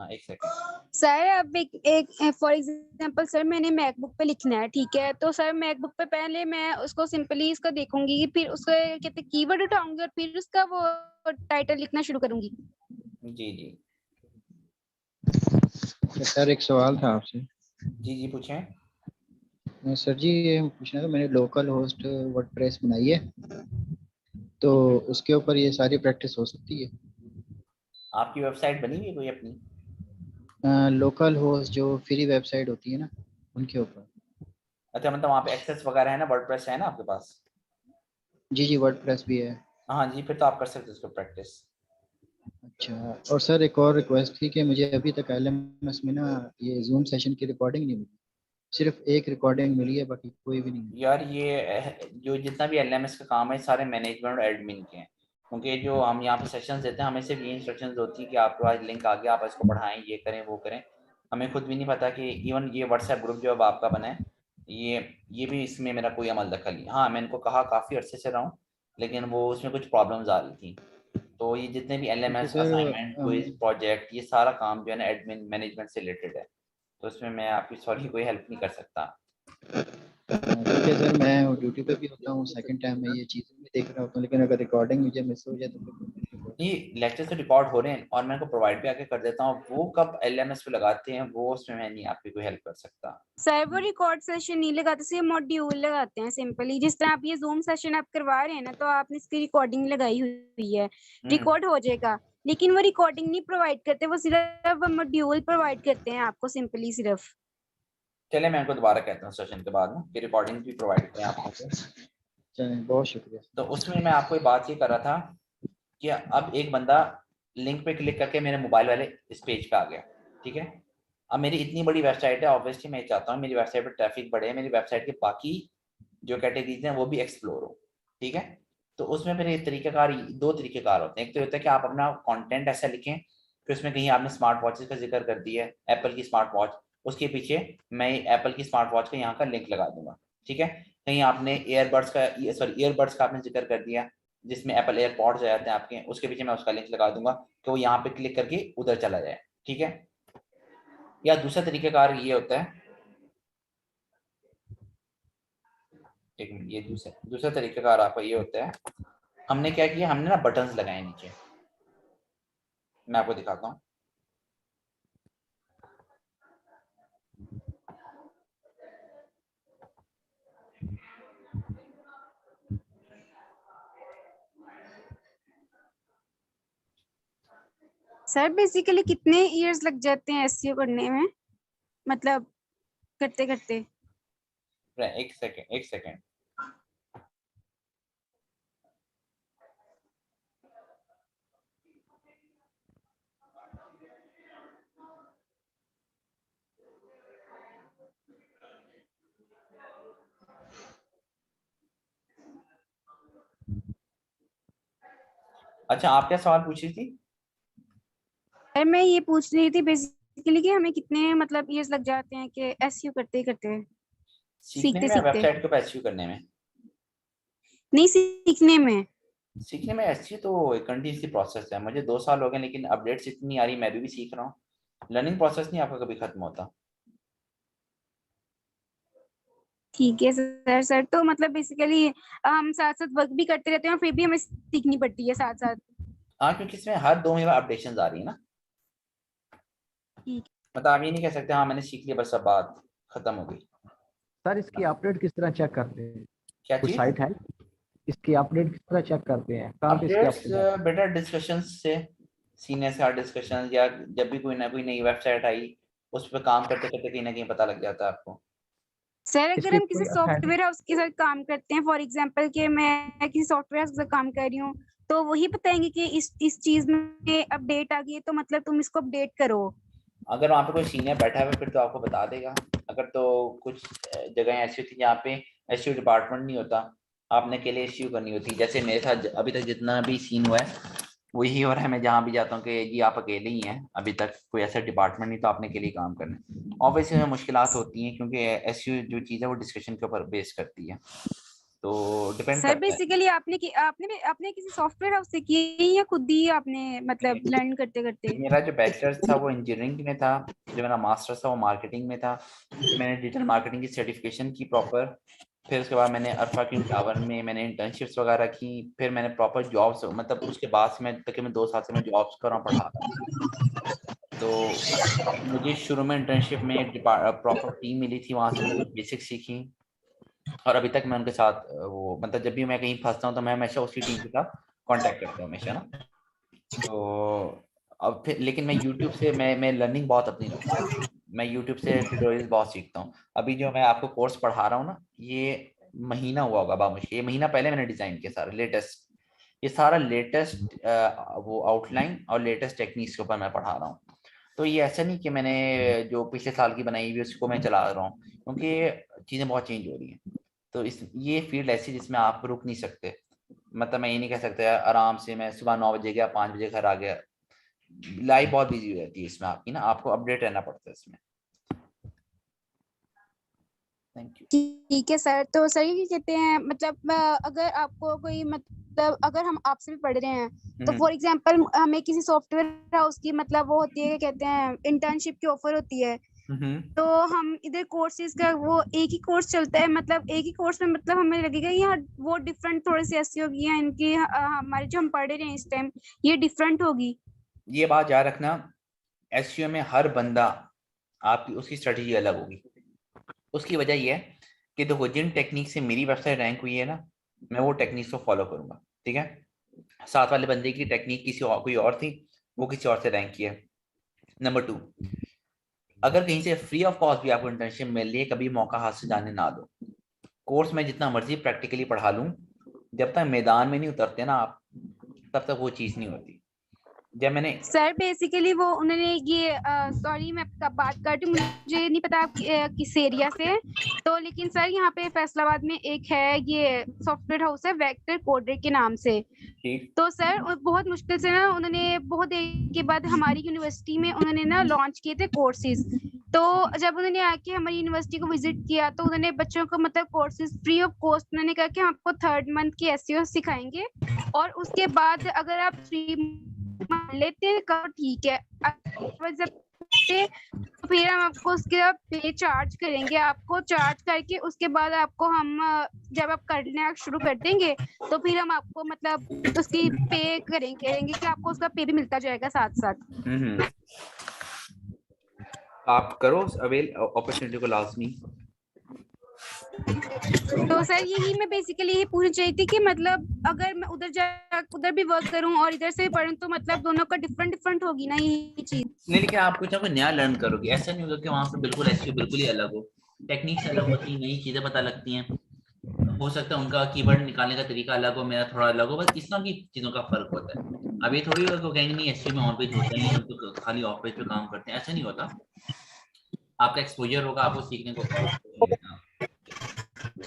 एक सेकंड सर अब एक फॉर एग्जांपल सर मैंने मैकबुक पे लिखना है, ठीक है, तो सर मैकबुक पे पहले मैं उसको सिंपली इसको देखूंगी, फिर उसको कहते कीवर्ड उठाऊंगी और फिर उसका वो टाइटल लिखना शुरू करूंगी। जी जी सर एक सवाल था आपसे। जी जी पूछें। सर जी ये पूछना था, मैंने लोकल होस्ट वर्डप्रेस बनाई है, तो उसके ऊपर ये सारी प्रैक्टिस हो सकती है? आपकी वेबसाइट बनी हुई है कोई अपनी? लोकल होस्ट जो फ्री वेबसाइट होती है ना, उनके ऊपर। अच्छा, मतलब वहाँ पे एक्सेस वगैरह है ना, वर्डप्रेस है ना आपके पास? जी जी, वर्डप्रेस भी है। हाँ जी, फिर तो आप कर सकते हो उसको प्रैक्टिस। अच्छा, और सर एक और रिक्वेस्ट थी कि मुझे अभी तक LMS में ना ये जूम सेशन की रिकॉर्डिंग नहीं मिली, सिर्फ एक रिकॉर्डिंग मिली है, बाकी कोई भी नहीं। यार ये जो जितना भी LMS का काम है सारे मैनेजमेंट और एडमिन के हैं, क्योंकि जो हम यहाँ पे सेशंस देते हैं हमें सिर्फ ये इंस्ट्रक्शंस होती है कि आपके पास लिंक आ गया, आप इसको पढ़ाएं, ये करें वो करें। हमें खुद भी नहीं पता कि इवन ये व्हाट्सएप ग्रुप जो अब आपका बना है, ये भी इसमें मेरा कोई अमल दखल नहीं। हाँ, मैं इनको कहा काफ़ी अर्से से रहा हूँ, लेकिन वो उसमें कुछ प्रॉब्लम्स आ रही थी। तो ये जितने भी तो LMS sir assignment quiz project ये सारा काम जो है ना एडमिन मैनेजमेंट से रिलेटेड है, तो इसमें मैं आपकी सॉरी कोई हेल्प नहीं कर सकता। ठीक है सर, मैं ड्यूटी पे भी होता हूँ, सेकंड टाइम मैं ये चीज़ें भी देख रहा होता हूँ, लेकिन अगर रिकॉर्डिंग मुझे मिस हो जाए तो फिर ये लेक्चर तो रिकॉर्ड हो रहे हैं और मैं इनको प्रोवाइड भी आके कर देता हूँ। वो कब LMS पे लगाते हैं वो उसमें मैं नहीं आपकी कोई हेल्प कर सकता। सर वो रिकॉर्ड सेशन नहीं लगाते, सिर्फ मॉड्यूल लगाते हैं सिंपली। जिस तरह आप ये जूम सेशन आप करवा रहे हैं ना, तो आपने इसकी रिकॉर्डिंग लगाई हुई है, रिकॉर्ड हो जाएगा, लेकिन वो रिकॉर्डिंग नहीं प्रोवाइड करते, वो सिर्फ मॉड्यूल प्रोवाइड करते हैं आपको सिंपली सिर्फ। चले मैं इनको दोबारा कहता हूँ सेशन के बाद में कि रिकॉर्डिंग भी प्रोवाइड करें आपको। चलें, बहुत शुक्रिया। तो उसमें मैं आपको एक बात ये कर रहा था कि अब एक बंदा लिंक पे क्लिक करके मेरे मोबाइल वाले इस पेज पे आ गया, ठीक है। अब मेरी इतनी बड़ी वेबसाइट है, ऑब्वियसली मैं चाहता हूँ मेरी वेबसाइट पर ट्रैफिक बढ़े, मेरी वेबसाइट के बाकी जो कैटेगरीज हैं वो भी एक्सप्लोर हो, ठीक है। तो उसमें मेरे दो तरीकेकार होते हैं। एक तो होता है कि आप अपना कंटेंट ऐसा लिखें कि उसमें कहीं आपने स्मार्ट वॉचेस का जिक्र कर दिया है, एप्पल की स्मार्ट वॉच, उसके पीछे मैं एप्पल की स्मार्ट वॉच का यहाँ का लिंक लगा दूंगा, ठीक है। कहीं आपने ईयरबड्स का आपने जिक्र कर दिया जिसमें एप्पल एयरपॉड्स आ जाते हैं आपके, उसके पीछे मैं उसका लिंक लगा दूंगा कि वो यहाँ पे क्लिक करके उधर चला जाए, ठीक है। या दूसरा तरीकेकार ये होता है, एक मिनट, ये दूसरा तरीकाकार आपका ये होता है, हमने क्या किया, हमने ना बटन्स लगाए नीचे, मैं आपको दिखाता हूँ। सर बेसिकली कितने इयर्स लग जाते हैं एसईओ करने में, मतलब करते करते? एक सेकेंड। अच्छा, आप क्या सवाल पूछ रही थी? सर मैं ये पूछ रही थी बेसिकली कि हमें कितने मतलब इयर्स लग जाते हैं कि एसईओ करते करते, सीखने में, वेबसाइट को एसईओ करने में? नहीं, सीखने में। सीखने में एसईओ तो एक कंटिन्यूअसली प्रोसेस है। मुझे 2 साल हो गए, लेकिन अपडेट्स इतनी आ रही, मैं भी सीख रहा हूँ। लर्निंग प्रोसेस नहीं आपका कभी खत्म होता। ठीक है सर तो मतलब बेसिकली हम साथ साथ वर्क भी करते रहते हैं और फिर भी हमें सीखनी पड़ती है साथ साथ। हाँ, क्योंकि इसमें हर 2 महीने अपडेशन आ रही है ना। ठीक। मतलब आप ये नहीं कह सकते हाँ मैंने सीख लिया बस अब बात खत्म हो गई। सर इसकी अपडेट किस तरह चेक करते हैं? क्या कुछ चीज? साइट है इसकी अपडेट किस तरह चेक करते हैं? कहाँ पे इसकी अपडेट्स अपडेट? बेटा डिस्कशन से, सीनियर से डिस्कशन, या जब भी कोई ना कोई नई वेबसाइट आई उस पर काम करते करते कहीं ना कहीं पता लग जाता है आपको। सर अगर इसकी हम किसी कोई सॉफ्टवेयर हाउस के साथ काम करते हैं, फॉर एग्जांपल कि मैं किसी सॉफ्टवेयर हाउस के साथ काम कर रही हूँ, तो वही बताएंगे कि इस चीज में अपडेट आ गई है तो मतलब तुम इसको अपडेट करो। अगर वहाँ पे कोई सीनियर बैठा है फिर तो आपको बता देगा। अगर तो कुछ जगह ऐसी होती है जहाँ पे एसईओ डिपार्टमेंट नहीं होता, आपने अकेले एसईओ करनी होती है। जैसे मेरे साथ अभी तक जितना भी सीन हुआ है वही हो रहा है। मैं जहाँ भी जाता हूँ कि जी आप अकेले ही हैं, अभी तक कोई ऐसा डिपार्टमेंट नहीं, तो आपने अकेले ही काम करना है। ऑब्वियसली मुश्किलात होती हैं क्योंकि एसईओ जो चीज़ है वो डिस्कशन के ऊपर बेस करती है, तो डिपेंड सर करता है। बेसिकली आपने किसी सॉफ्टवेयर हाउस से की या खुद ही आपने मतलब लर्न करते करते? मेरा जो बैचलर्स था वो इंजीनियरिंग में था, जो मेरा मास्टर्स था वो मार्केटिंग में था। फिर मैंने डिजिटल मार्केटिंग की सर्टिफिकेशन की प्रॉपर। फिर उसके बाद मैंने अरफा की टावर में मैंने इंटर्नशिप्स वगैरह की। फिर मैंने प्रॉपर जॉब्स, मतलब उसके बाद से मैं तकरीबन 2 साल से मैं जॉब्स कर रहा हूँ, पढ़ा रहा हूँ। तो मुझे शुरू में इंटर्नशिप में प्रॉपर टीम मिली थी, वहाँ से मैंने कुछ बेसिक सीखी। और अभी तक मैं उनके साथ वो मतलब जब भी मैं कहीं फंसता हूँ तो मैं हमेशा उसी टीम के साथ कांटेक्ट करता हूँ हमेशा ना। तो अब फिर लेकिन मैं यूट्यूब से मैं लर्निंग बहुत अपनी रखता हूँ, मैं यूट्यूब से ट्यूटोरियल्स बहुत सीखता हूँ। अभी जो मैं आपको कोर्स पढ़ा रहा हूँ ना, ये महीना हुआ होगा बामुश्किल, ये महीना पहले मैंने डिजाइन किया सारा लेटेस्ट, ये सारा लेटेस्ट वो आउटलाइन और लेटेस्ट टेक्निक्स के ऊपर मैं पढ़ा रहा हूँ। तो ये ऐसा नहीं कि मैंने जो पिछले साल की बनाई हुई उसको मैं चला रहा हूँ, क्योंकि चीज़ें बहुत चेंज हो रही हैं। तो इस ये फील्ड ऐसी जिसमें आप रुक नहीं सकते, मतलब मैं ये नहीं कह सकता आराम से मैं सुबह 9 बजे गया 5 बजे घर आ गया, लाइफ बहुत बिजी हो जाती है इसमें आपकी ना, आपको अपडेट रहना पड़ता है इसमें। Thank you. ठीक है सर। तो सर ये कहते हैं मतलब अगर आपको कोई मतलब अगर हम आपसे भी पढ़ रहे हैं तो फॉर एग्जांपल हमें किसी सॉफ्टवेयर हाउस की मतलब वो होती है, क्या कहते हैं, इंटर्नशिप की ऑफर होती है, तो हम इधर कोर्सेज का वो एक ही कोर्स चलता है, मतलब एक ही कोर्स में मतलब हमें लगेगा यहाँ वो डिफरेंट थोड़ी सी ऐसी होगी या इनकी हमारे जो हम पढ़ रहे हैं इस टाइम ये डिफरेंट होगी। ये बात याद रखना, एसईओ में हर बंदा आपकी उसकी स्ट्रेटजी अलग होगी। उसकी वजह ये है कि देखो जिन टेक्निक से मेरी वेबसाइट रैंक हुई है ना, मैं वो टेक्निक्स को फॉलो करूंगा, ठीक है। साथ वाले बंदे की टेक्निक कोई और थी, वो किसी और से रैंक की है। नंबर 2, अगर कहीं से फ्री ऑफ कॉस्ट भी आपको इंटर्नशिप मिल रही है, कभी मौका हाथ से जाने ना दो। कोर्स में जितना मर्जी प्रैक्टिकली पढ़ा लूँ, जब तक मैदान में नहीं उतरते ना आप, तब तक वो चीज़ नहीं होती। जब मैंने सर बेसिकली वो उन्होंने ये सॉरी मैं बात करती हूँ, मुझे नहीं पता आप किस एरिया से, तो लेकिन सर यहाँ पे फैसलाबाद में एक है ये सॉफ्टवेयर हाउस है वेक्टर कोडर के नाम से। तो सर बहुत मुश्किल से ना उन्होंने बहुत देर के बाद हमारी यूनिवर्सिटी में उन्होंने ना लॉन्च किए थे कोर्सेज। तो जब उन्होंने आके हमारी यूनिवर्सिटी को विजिट किया तो उन्होंने बच्चों को मतलब कोर्सेज फ्री ऑफ कॉस्ट उन्होंने कहा कि हम आपको 3rd मंथ की एसईओ सिखाएंगे और उसके बाद अगर आप 3 लेते हैं ठीक है, जब तो फिर हम आपको उसके पे चार्ज करेंगे, आपको चार्ज करके उसके बाद आपको हम जब आप करना शुरू कर देंगे तो फिर हम आपको मतलब उसकी पे करेंगे कि आपको उसका पे भी मिलता जाएगा साथ साथ। आप करो अवेल अपॉर्चुनिटी को लाजमी। तो सर यही मैं बेसिकली यही पूछना चाहिए थी कि मतलब अगर मैं उधर भी वर्क करूं और इधर से भी पढूं तो मतलब दोनों का डिफरेंट होगी ना ये चीज। नहीं, लेकिन आप कुछ ना कुछ नया लर्न करोगे, ऐसा नहीं होगा कि वहां पे बिल्कुल ऐसी बिल्कुल ही अलग हो। टेक्निक्स अलग होती हैं, नई चीजें पता लगती हैं, हो सकता है उनका कीवर्ड निकालने का तरीका अलग हो, मेरा थोड़ा अलग हो, बस इस तरह की चीजों का फर्क होता है। अब ये थोड़ी होगा कहेंगे नहीं एसईओ में ऑन पेज होता है, हम तो खाली ऑफ पेज पे काम करते हैं, ऐसा नहीं होता। आपका एक्सपोजर होगा, आपको सीखने को।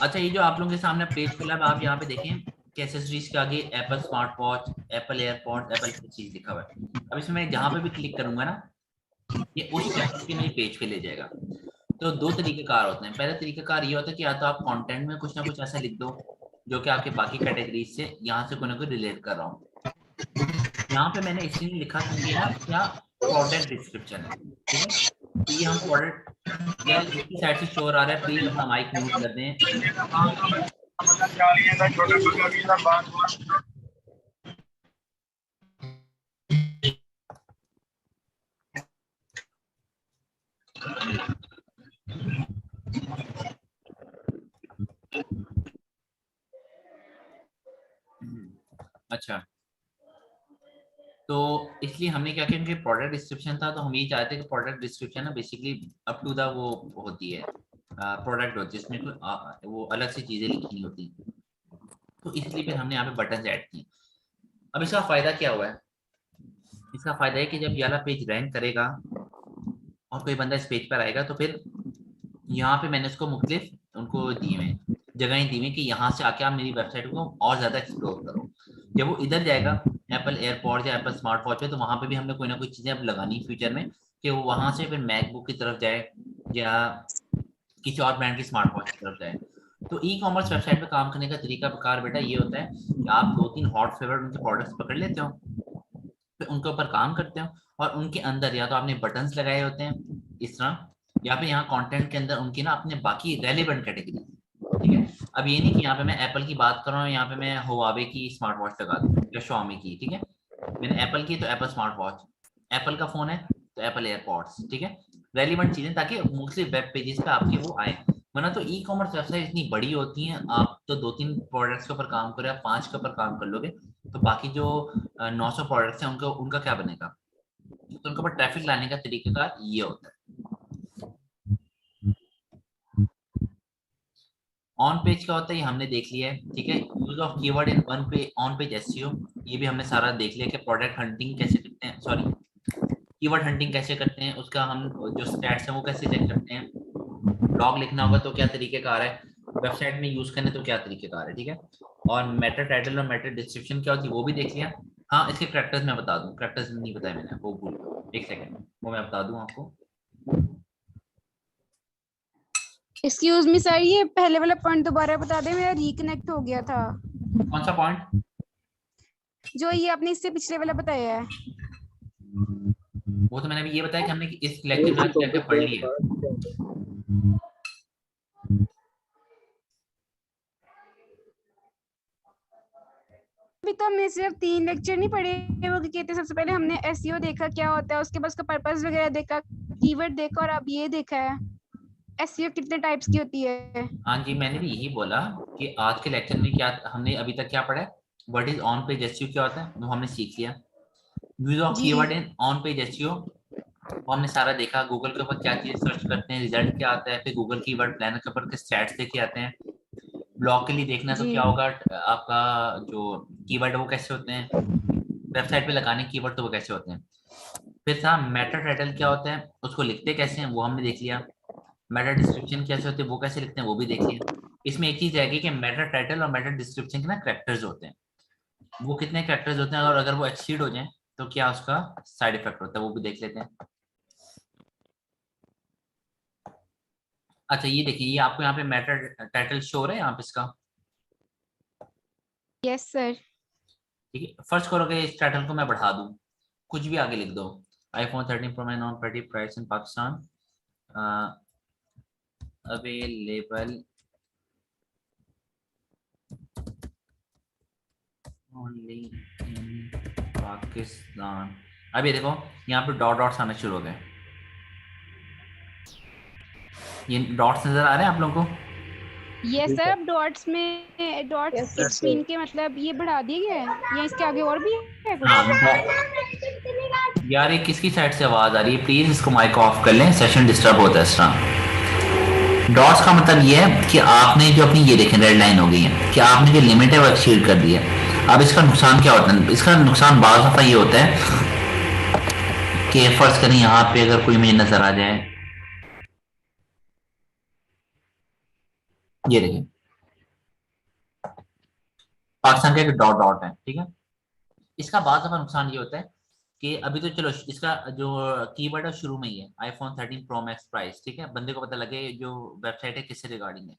अच्छा, ये जो आप लोगों के सामने पेज खुला है, आप यहाँ पे देखें कि एक्सेसरीज के आगे Apple smart watch, Apple AirPods, Apple की चीज लिखा हुआ है। अब इसमें मैं जहाँ पे भी क्लिक करूंगा ना, ये उस चैप्टर के मेरे पेज पे ले जाएगा। तो 2 तरीकेकार होते हैं। पहला तरीकाकार ये होता है कि या तो आप कंटेंट में कुछ ना कुछ ऐसा लिख दो जो कि आपके बाकी कैटेगरीज से यहाँ से कोई ना कोई रिलेट कर रहा हूँ। यहाँ पे मैंने इसलिए लिखा कि ना क्या प्रोडक्ट डिस्क्रिप्शन है, ठीक है। तो ये हम प्रोडक्ट या इसकी साइड से शो आ रहा है, प्लीज अपना माइक म्यूट कर दें। अच्छा, तो इसलिए हमने क्या किया, क्योंकि प्रोडक्ट डिस्क्रिप्शन था तो हम ये चाहते हैं कि प्रोडक्ट डिस्क्रिप्शन ना बेसिकली अप टू द वो होती है, प्रोडक्ट होती है, इसमें वो अलग से चीजें लिखी नहीं होती। तो इसलिए फिर हमने यहाँ पे बटन ऐड किए। अब इसका फायदा क्या हुआ है? इसका फायदा है कि जब ये वाला पेज रैंक करेगा और कोई बंदा इस पेज पर आएगा तो फिर यहाँ पे मैंने उसको मुख्तलिफ उनको दिए हुए जगहें दी हुई कि यहाँ से आके आप मेरी वेबसाइट को और ज्यादा एक्सप्लोर करो। जब वो इधर जाएगा एप्पल एयरपॉड्स या एप्पल स्मार्ट वॉच पे, तो वहां पे भी हमने कोई ना कोई चीजें अब लगानी फ्यूचर में कि वो वहां से फिर मैकबुक की तरफ जाए या किसी और ब्रांड की स्मार्ट वॉच की तरफ जाए। तो ई कॉमर्स वेबसाइट पे काम करने का तरीका प्रकार बेटा ये होता है कि आप 2-3 हॉट फेवरेट उनके प्रोडक्ट्स पकड़ लेते हो, फिर उनके ऊपर काम करते हो और उनके अंदर या तो आपने बटन्स लगाए होते हैं इस तरह, या फिर यहाँ कंटेंट के अंदर उनकी ना अपने बाकी रेलेवेंट कैटेगरी, ठीक है। अब ये नहीं कि यहाँ पे मैं एप्पल की बात कर रहा हूँ, यहाँ पे मैं हुआवे की स्मार्ट वॉच लगा दूँ या Xiaomi की, ठीक है। मैंने एप्पल की तो एप्पल स्मार्ट वॉच, एप्पल का फोन है तो एप्पल एयरपॉड्स, ठीक है। रेलिवेंट चीजें ताकि मुख्तलिफ वेब पेजेस पे आपके वो आए। वरना तो ई कॉमर्स वेबसाइट इतनी बड़ी होती है, आप तो 2-3 प्रोडक्ट्स के ऊपर काम करो, आप 5 के ऊपर काम कर लोगे, तो बाकी जो 900 प्रोडक्ट्स हैं उनका क्या बनेगा। तो उनके ऊपर ट्रैफिक लाने का तरीकाकार ये होता है। ऑन पेज क्या होता है ये हमने देख लिया है, ठीक है। Use of keyword in one पे ऑन पेज एसईओ, ये भी हमने सारा देख लिया कि प्रोडक्ट हंटिंग कैसे करते हैं, सॉरी कीवर्ड हंटिंग कैसे करते हैं, उसका हम जो स्टैट्स हैं वो कैसे चेक करते हैं, ब्लॉग लिखना होगा तो क्या तरीकेकार है, वेबसाइट में यूज करने तो क्या तरीकेकार है, ठीक है। और मेटा टाइटल और मेटा डिस्क्रिप्शन क्या होती है वो भी देख लिया। हाँ, इसके करैक्टर्स मैं बता दूं, करैक्टर्स नहीं बताया मैंने, वो भूल गया, एक सेकंड वो मैं बता दूं आपको। एक्सक्यूज मी सर, ये पहले वाला पॉइंट दोबारा बता दें, मेरा रिकनेक्ट हो गया था। कौन सा पॉइंट? जो ये आपने इससे पिछले वाला बताया है। वो तो मैंने अभी ये बताया कि हमने इस लेक्चर में क्या क्या पढ़ लिया। अभी तो हमने सिर्फ 3 लेक्चर नहीं पढ़े, वो कहते सबसे पहले हमने एसईओ देखा क्या होता है, उसके बाद उसका पर्पस वगैरह देखा, कीवर्ड देखा, और अब ये देखा है एसईओ कितने टाइप्स की होती है। हाँ जी, मैंने भी यही बोला कि आज के लेक्चर में क्या हमने अभी तक क्या पढ़ा है, what is on page SEO क्या होता है वो हमने सीख लिया। Use of keyword in on page SEO वो हमने सारा देखा, गूगल के ऊपर क्या चीज सर्च करते हैं रिजल्ट क्या आता है, फिर गूगल कीवर्ड प्लानर के ऊपर के स्टैट्स देखे आते हैं। ब्लॉग के लिए देखना तो क्या होगा, आपका जो कीवर्ड है वो कैसे होते हैं, वेबसाइट पे लगाने कीवर्ड तो वो कैसे होते हैं। फिर था मेटा टाइटल क्या होता है, उसको लिखते कैसे हैं वो हमने देख लिया। मेटा डिस्क्रिप्शन कैसे होते हैं वो कैसे लिखते हैं वो भी देख लिया। इसमें एक चीज रहेगी कि मेटा टाइटल और मेटा डिस्क्रिप्शन के ना कैरेक्टर्स होते हैं, वो कितने कैरेक्टर्स होते हैं और अगर वो एक्सीड हो जाए तो क्या उसका साइड इफेक्ट होता है वो भी देख लेते हैं। अच्छा ये देखिए, ये आपको यहाँ पे मेटा टाइटल शो हो रहा है यहाँ पे इसका। Yes sir. ठीक है, फर्स्ट करोगे इस टाइटल को मैं बढ़ा दूं, कुछ भी आगे लिख दो, iPhone 13 Pro Max non PTA price in Pakistan available only in Pakistan. अब ये देखो यहाँ पे डॉट डॉट्स आना शुरू हो गए, ये डॉट्स नजर आ रहे हैं आप लोगों को? यस सर, अब डॉट्स में डॉट्स स्क्रीन के मतलब ये बढ़ा दिए गए हैं या इसके आगे और भी है कुछ? हाँ, यार ये किसकी साइड से आवाज आ रही है, प्लीज इसको माइक ऑफ कर लें, सेशन डिस्टर्ब होता है इस तरह। डॉट्स का मतलब ये है कि आपने जो अपनी ये देखें रेड लाइन हो गई है कि आपने जो लिमिट है वो एक्सीड कर दी है। अब इसका नुकसान क्या होता है, इसका नुकसान बाज़ दफा ये होता है कि फर्ज करें यहाँ पे अगर कोई मुझे नजर आ जाए, ये देखिए पाकिस्तान का एक डॉट डॉट है, ठीक है। इसका बाज़ दफा नुकसान ये होता है कि अभी तो चलो इसका जो कीवर्ड है शुरू में ही है iPhone 13 Pro Max प्राइस, ठीक है, बंदे को पता लगे जो वेबसाइट है किससे रिगार्डिंग है।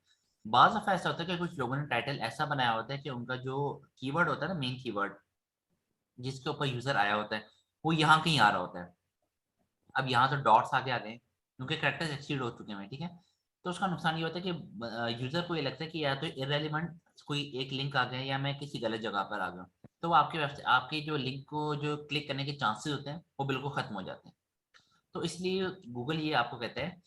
बाज़ दफा ऐसा होता है कि कुछ लोगों ने टाइटल ऐसा बनाया होता है कि उनका जो कीवर्ड होता है ना, मेन कीवर्ड जिसके ऊपर यूजर आया होता है वो यहाँ कहीं आ रहा होता है। अब यहाँ तो डॉट्स आगे आ गए क्योंकि कैरेक्टर्स एक्सीड हो चुके हैं, ठीक है। तो उसका नुकसान ये होता है कि यूजर को ये लगता है कि या तो इररेलेवेंट कोई एक लिंक आ गया या मैं किसी गलत जगह पर आ गया, तो वो आपके जो लिंक को जो क्लिक करने के चांसेस होते हैं वो बिल्कुल खत्म हो जाते हैं। तो इसलिए गूगल ये आपको कहता है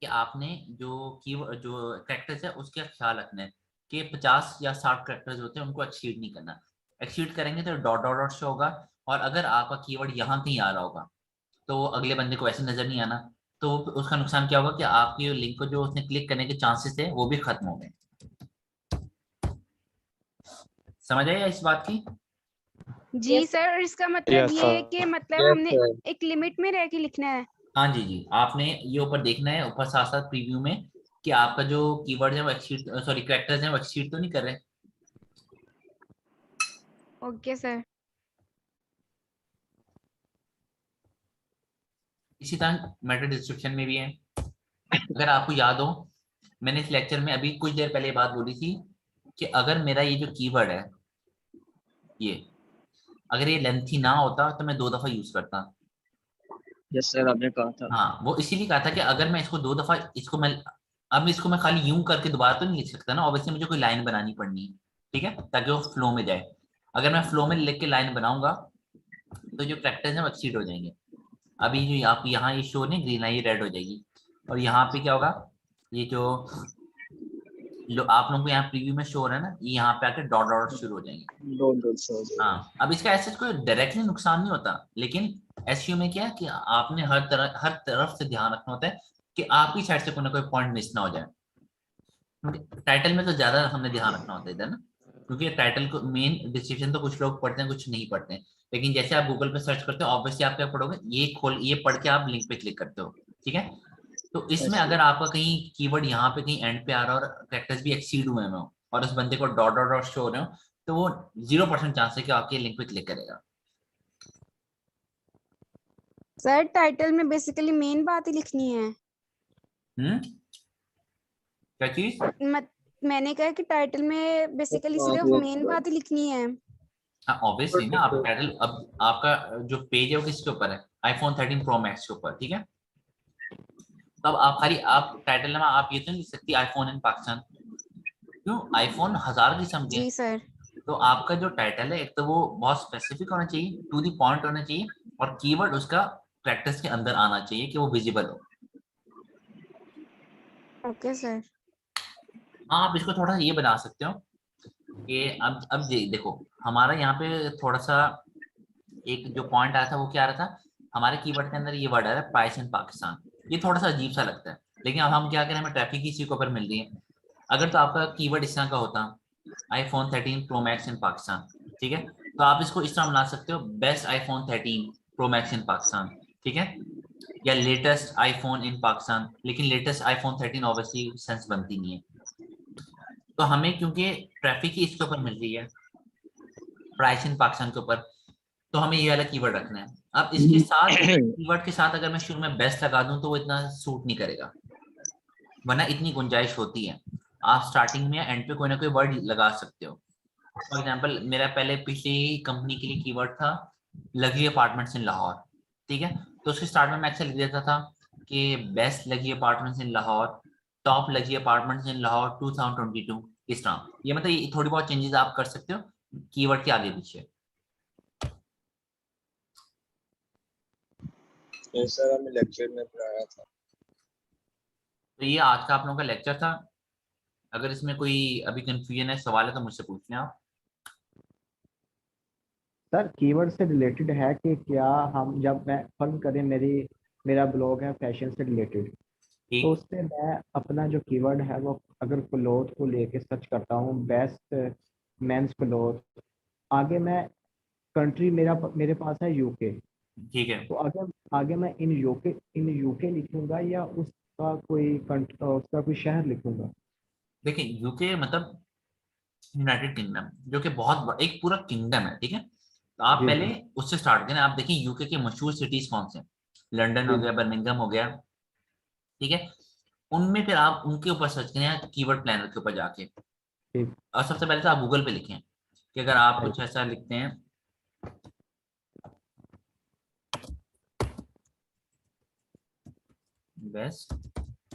कि आपने जो कैरेक्टर्स है उसका ख्याल रखना है कि 50 या 60 कैरेक्टर्स होते हैं उनको एक्सीड नहीं करना। एक्सीड करेंगे तो डॉट डॉट डॉट शो होगा, और अगर आपका कीवर्ड यहाँ कहीं आ रहा होगा तो अगले बंदे को ऐसे नजर नहीं आना, तो उसका नुकसान क्या होगा कि आपकी लिंक को जो उसने क्लिक करने के चांसेस थे वो भी खत्म हो गए। समझ आया इस बात की? जी सर, इसका मतलब ये है कि मतलब हमने एक लिमिट में रह के लिखना है। हाँ जी जी, आपने ये ऊपर देखना है, ऊपर साथ साथ प्रीव्यू में कि आपका जो कीवर्ड है वो एक्सीड, सॉरी कैरेक्टर्स हैं वो एक्सीड तो नहीं कर रहे। Okay sir. इसी तरह मेटा डिस्क्रिप्शन में भी है। अगर आपको याद हो मैंने इस लेक्चर में अभी कुछ देर पहले बात बोली थी कि अगर मेरा ये जो कीवर्ड है ये अगर ये लेंथी ना होता तो मैं 2 दफा यूज करता। यस सर, आपने कहा था। हाँ, वो इसीलिए कहा था कि अगर मैं इसको 2 दफा इसको मैं खाली यूं करके दोबारा तो नहीं लिख सकता ना, ऑब्वियसली मुझे कोई लाइन बनानी पड़नी है, ठीक है, ताकि वो फ्लो में जाए। अगर मैं फ्लो में लिख के लाइन बनाऊंगा तो जो कैरेक्टर्स हैं वो एक्सीड हो जाएंगे। अभी जो आप यहाँ ये शो नहीं ग्रीन है, ये रेड हो जाएगी, और यहाँ पे क्या होगा, ये जो आप लोगों को यहाँ प्रीव्यू में शो हो रहा है ना, ये यहाँ पे आके डॉट डॉट शुरू हो जाएंगे। डॉट डॉट से हो जाएगा। हाँ, अब इसका ऐसे कोई डायरेक्टली नुकसान नहीं होता, लेकिन एसईओ में क्या है कि आपने हर तरफ से ध्यान रखना होता है कि आपकी साइड से कोई ना कोई पॉइंट मिस ना हो जाए। टाइटल में तो ज्यादा हमने ध्यान रखना होता है इधर ना, क्योंकि टाइटल को मेन डिस्क्रिप्शन तो कुछ लोग पढ़ते हैं कुछ नहीं पढ़ते हैं, लेकिन जैसे आप गूगल पे सर्च करते हो ऑब्वियसली आप क्या पढ़ोगे, ये पढ़ के आप लिंक पे क्लिक करते हो, ठीक है। तो इसमें अगर आपका कहीं कीवर्ड यहाँ पे कहीं एंड पे आ रहा है और कैरेक्टर्स भी एक्सीड हुए हैं और उस बंदे co dot dot dot show हो रहे हो, तो वो 0% चांस है कि आपके लिंक पे क्लिक करेगा। सर टाइटल में बेसिकली मेन बात ही लिखनी है। क्या चीज? मैंने कहा कि टाइटल में बेसिकली सिर्फ मेन बात ही लिखनी है। हाँ ऑब्वियसली ना, आप टाइटल, अब आपका जो पेज है वो किसके ऊपर है, आईफोन 13 प्रो मैक्स के ऊपर, ठीक है। तो अब आप टाइटल में आप ये तो नहीं लिख सकती आईफोन इन पाकिस्तान, क्यों? आईफोन 1000 किस्म के। जी सर। तो आपका जो टाइटल है एक तो वो बहुत स्पेसिफिक होना चाहिए, टू द पॉइंट होना चाहिए, और कीवर्ड उसका प्रैक्टिस के अंदर आना चाहिए कि वो विजिबल हो। Okay sir. हाँ, आप इसको थोड़ा ये बना सकते हो कि अब देखो हमारा यहाँ पे थोड़ा सा एक जो पॉइंट आया था वो क्या आ रहा था, हमारे कीवर्ड के अंदर ये वर्ड आ रहा है प्राइस इन पाकिस्तान। ये थोड़ा सा अजीब सा लगता है, लेकिन अब हम क्या करें, हमें ट्रैफिक इसी के ऊपर मिल रही है। अगर तो आपका कीवर्ड इस तरह का होता, आईफोन 13 प्रो मैक्स इन पाकिस्तान, ठीक है, तो आप इसको इस तरह बना सकते हो, बेस्ट आईफोन 13 प्रो मैक्स इन पाकिस्तान, ठीक है, या लेटेस्ट आईफोन इन पाकिस्तान। लेकिन लेटेस्ट आईफोन 13 ऑब्वियसली सेंस बनती नहीं है, तो हमें क्योंकि ट्रैफिक ही इसके ऊपर मिल रही है प्राइस इन पाकिस्तान के ऊपर, तो हमें ये वाला कीवर्ड रखना है। अब इसके साथ कीवर्ड के साथ अगर मैं शुरू में बेस्ट लगा दूं तो वो इतना सूट नहीं करेगा, वरना इतनी गुंजाइश होती है, आप स्टार्टिंग में एंड पे कोई ना कोई वर्ड लगा सकते हो। फॉर एग्जांपल मेरा पहले पिछली कंपनी के लिए कीवर्ड था लग्जरी अपार्टमेंट्स इन लाहौर, ठीक है, तो उसके स्टार्ट में मैं ऐसे लिख देता था कि best luxury apartments in Lahore, top luxury apartments in Lahore 2022, इस तरह। ये मतलब ये थोड़ी बहुत चेंजेस आप कर सकते हो कीवर्ड के आगे पीछे। सर हमें लेक्चर में पढ़ाया था। तो ये आज का आप लोगों का लेक्चर था। अगर इसमें कोई अभी कंफ्यूजन है, सवाल है, तो मुझसे पूछ लें आप। सर कीवर्ड से रिलेटेड है कि क्या हम जब मैं फर्ज करें मेरा ब्लॉग है फैशन से रिलेटेड, तो उससे मैं अपना जो कीवर्ड है वो अगर क्लोथ को लेके सर्च करता हूँ, बेस्ट मेंस क्लोथ, आगे मैं कंट्री मेरे पास है यूके, ठीक है, तो अगर आगे मैं इन यूके लिखूंगा या उसका कोई शहर लिखूंगा? देखिए यूके मतलब यूनाइटेड किंगडम, जो कि बहुत एक पूरा किंगडम है, ठीक है। तो आप जी पहले जी उससे स्टार्ट करें। आप देखिए यूके के मशहूर सिटीज कौन से हैं, लंदन हो जी गया, बर्मिंघम हो गया, ठीक है, उनमें फिर आप उनके ऊपर सर्च करें कीवर्ड प्लानर के ऊपर जाके। ठीक और सबसे पहले तो आप गूगल पे लिखें कि अगर आप है। कुछ ऐसा लिखते हैं best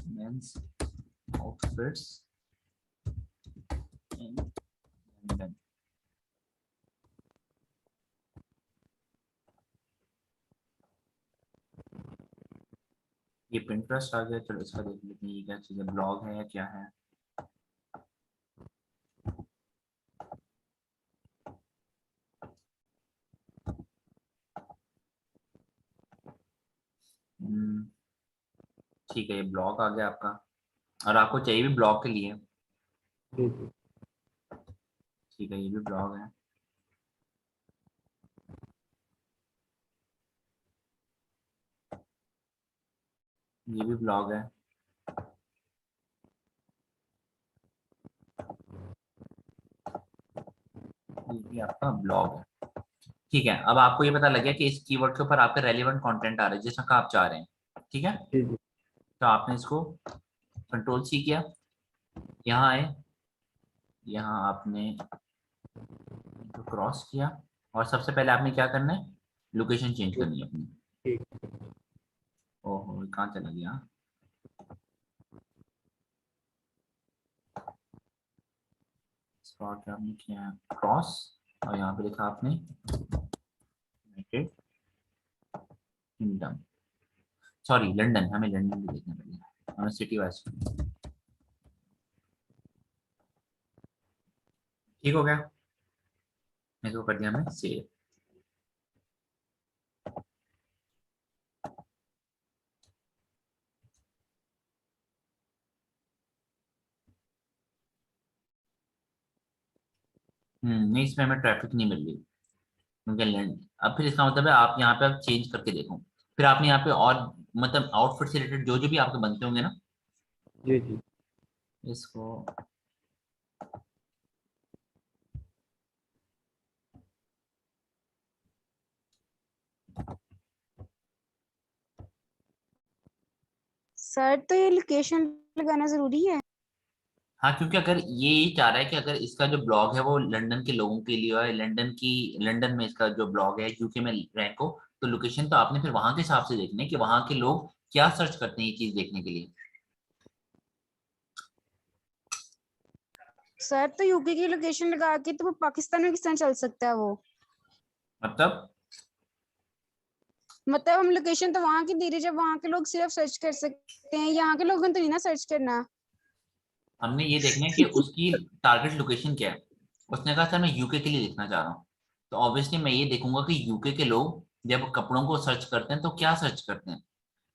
mains outfits in London, ये पिंटरेस्ट आ गया, चलो इसका देख लेते हैं ये क्या चीज़ है, ब्लॉग है या क्या है। ठीक है, ये ब्लॉग आ गया आपका, और आपको चाहिए भी ब्लॉग के लिए, जी जी ठीक है, ये भी ब्लॉग है। ये भी ब्लॉग है, ये भी आपका ब्लॉग है, ठीक है। अब आपको ये पता लग गया कि इस कीवर्ड के ऊपर आपका रेलेवेंट कंटेंट आ रहा है जिस तरह का आप चाह रहे हैं, ठीक है। जी जी तो आपने इसको कंट्रोल सी किया, यहाँ आए, यहाँ आपने क्रॉस किया, और सबसे पहले आपने क्या करना है, लोकेशन चेंज करनी है अपनी। ठीक। ओहो, कहाँ चला गया, स्पॉट आपने किया है क्रॉस, और यहाँ पे लिखा आपने यूनाइटेड किंगडम, सॉरी लंदन, हमें लंदन भी देखना पड़ेगा, हमें सिटी वाइज। ठीक हो गया, इसको कर दिया हमने सेव। नहीं, इसमें हमें ट्रैफिक नहीं मिल रही क्योंकि अब फिर इसका मतलब है आप यहाँ पे अब चेंज करके देखो, फिर आपने यहाँ पे और मतलब आउटफिट से रिलेटेड जो जो भी आपके बनते होंगे ना, जी जी इसको सर तो ये लोकेशन लगाना जरूरी है? हाँ, क्योंकि अगर ये चाह रहा है कि अगर इसका जो ब्लॉग है वो लंदन के लोगों के लिए है, लंदन में इसका जो ब्लॉग है यूके में रैंक हो, तो लोकेशन तो आपने फिर वहां के हिसाब से देखनी है कि वहां के लोग क्या सर्च करते हैं ये चीज देखने के लिए। सर तो यूके की लोकेशन लगा के तो वो पाकिस्तान में किस तरह चल सकता है वो? मतलब हम लोकेशन तो वहां की दे रहे, जब वहां के लोग सिर्फ सर्च कर सकते हैं, यहाँ के लोगों तो नहीं ना सर्च करना। हमने ये देखना है कि उसकी टारगेट लोकेशन क्या है। उसने कहा सर मैं यूके के लिए देखना चाह रहा हूँ, तो ऑब्वियसली मैं ये देखूंगा कि यूके के लोग जब कपड़ों को सर्च करते हैं तो क्या सर्च करते हैं।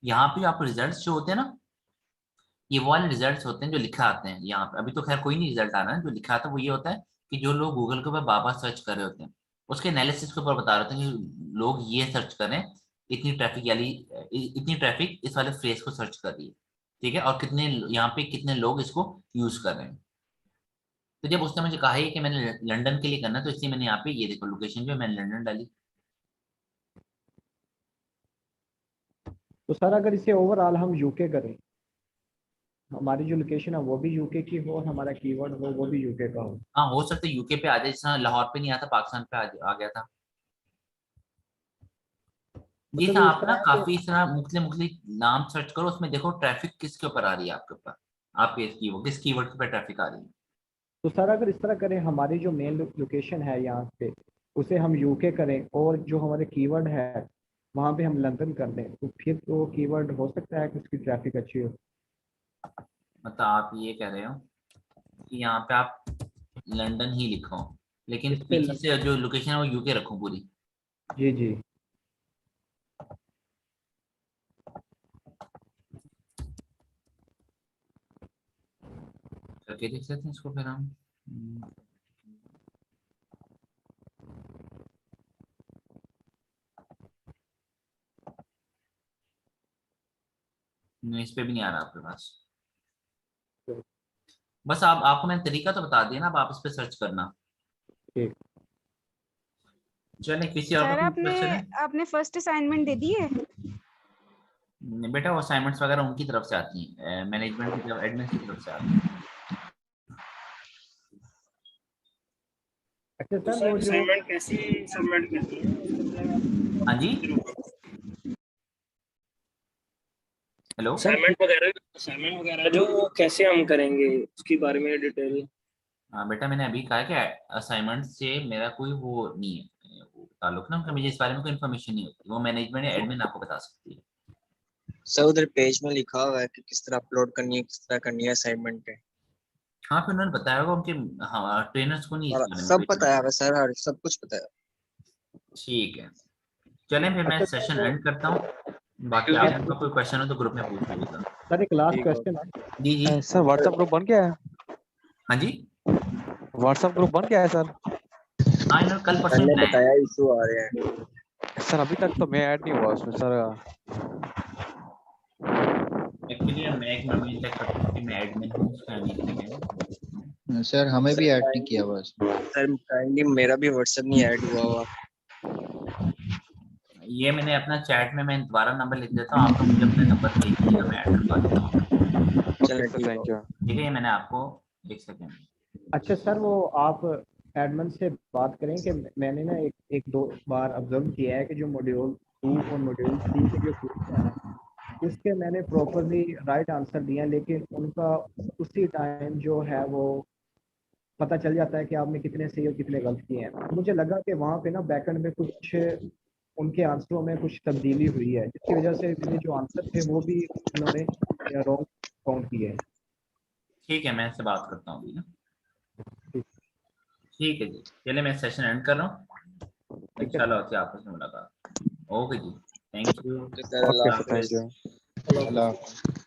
यहाँ पे आप रिजल्ट्स जो होते हैं ना, ये वो वाले रिजल्ट्स होते हैं जो लिखा आते हैं यहाँ पे। अभी तो खैर कोई नहीं रिजल्ट आ रहा है, जो लिखा आता है वो ये होता है कि जो लोग गूगल के ऊपर बाबा सर्च कर रहे होते हैं उसके एनालिसिस के ऊपर बता रहे होते हैं कि लोग ये सर्च करें, इतनी ट्रैफिक इस वाले फ्रेज को सर्च कर रही है, ठीक है, और कितने यहाँ पे कितने लोग इसको यूज कर रहे हैं। तो जब उसने मुझे कहा है कि मैंने लंदन के लिए करना है, तो इसलिए मैंने यहाँ पे ये देखो लोकेशन जो है मैंने लंदन डाली। तो सर अगर इसे ओवरऑल हम यूके करें, हमारी जो लोकेशन है वो भी यूके की हो और हमारा कीवर्ड हो वो भी यूके का हो। हाँ, हो सकता है यूके पे आ जाए, जैसा लाहौर पे नहीं आता पाकिस्तान पे आ गया था। ये मतलब था ये इस आप ना तरह है कि काफी इस तरह मुख्तलिफ नाम सर्च करो, उसमें देखो ट्रैफिक किसके ऊपर आ रही है आपके ऊपर, आपके किस कीवर्ड पे ट्रैफिक आ रही है। तो सर अगर इस तरह करें, हमारी जो मेन लोकेशन है यहाँ पे उसे हम यूके करें और जो हमारे कीवर्ड है वहाँ पे हम लंदन कर दें, तो फिर तो कीवर्ड हो सकता है कि उसकी ट्रैफिक अच्छी हो। मतलब आप ये कह रहे हो कि यहाँ पे आप लंदन ही लिखो लेकिन इस पे पीछे से जो लोकेशन है वो यूके रखो पूरी। जी जी करके देख सकते हैं इसको फिर हम। नहीं, इस पे भी नहीं आ रहा आपके पास। बस आपको मैंने तरीका तो बता दिया ना, अब आप इस पे सर्च करना। ठीक। चले किसी और सर को आपने क्वेश्चन है? आपने फर्स्ट असाइनमेंट दे दी है? बेटा वो असाइनमेंट्स वगैरह उनकी तरफ से आती हैं, मैनेजमेंट की तरफ, एडमिन की तरफ से आती हैं। अच्छा तो सर सर वो जो असाइनमेंट कैसी सबमिट करनी है? हाँ जी, हेलो। असाइनमेंट वगैरह जो कैसे हम करेंगे उसके बारे में डिटेल। हाँ बेटा, मैंने अभी कहा कि असाइनमेंट से मेरा कोई वो नहीं है वो ताल्लुक ना, मुझे इस बारे में कोई इन्फॉर्मेशन नहीं होती, वो मैनेजमेंट या एडमिन आपको बता सकती है। सर उधर पेज में लिखा हुआ है कि किस तरह अपलोड करनी है, किस तरह करनी है असाइनमेंट है। हाँ, फिर उन्होंने बताया होगा उनके, हाँ, ट्रेनर्स को नहीं इस और बारे में सब कोई। बताया हुआ सर, हर सब कुछ बताया। ठीक है, चलें फिर मैं अच्छा सेशन सर एंड करता हूँ। बाकी आपका कोई क्वेश्चन हो तो ग्रुप में पूछ लीजिएगा। सर एक लास्ट ठीक है। क्वेश्चन है। जी जी। सर व्हाट्सएप ग्रुप बन गया है? हाँ जी, व्हाट्सएप ग्रुप बन गया है सर? हाँ, इन्होंने कल परसों मैंने बनाया है। बताया इशू आ रहे हैं। सर अभी तक तो मैं ऐड नहीं हुआ उसमें सर। एक्चुअली मैं एक मेमोरी चेक करता हूँ कि मैं एडमिन हूँ उसका, नहीं सेकंड। सर हमें भी ऐड नहीं किया हुआ इसमें। सर काइंडली मेरा भी व्हाट्सएप नहीं ऐड हुआ हुआ। ये मैंने अपना चैट में, मैं दोबारा नंबर लिख देता हूँ, आप लोग मुझे अपने नंबर भेज दीजिएगा, मैं ऐड करवा देता हूँ। चलो सर थैंक यू। ठीक है, ये मैंने आपको एक सेकंड। अच्छा सर वो आप एडमिन से बात करें कि मैंने ना एक दो बार ऑब्जर्व किया है कि जो मॉड्यूल 2 और मॉड्यूल 3 के जो क्वेश्चन हैं उसके मैंने प्रॉपरली राइट आंसर दिया, लेकिन उनका उसी टाइम जो है वो पता चल जाता है कि आपने कितने सही और कितने गलत किए हैं। मुझे लगा कि वहाँ पे ना बैकएंड में कुछ उनके आंसरों में कुछ तब्दीली हुई है, जिसकी वजह से मेरे जो आंसर थे वो भी उन्होंने रॉन्ग काउंट किए हैं। ठीक है, मैं इससे बात करता हूँ अभी ना। ठीक है जी, चलिए मैं सेशन एंड कर रहा हूँ, इंशाल्लाह होती है आपस में मुलाकात। ओके जी, thank you. Okay sir, thank you. अल्लाह हाफ़िज़।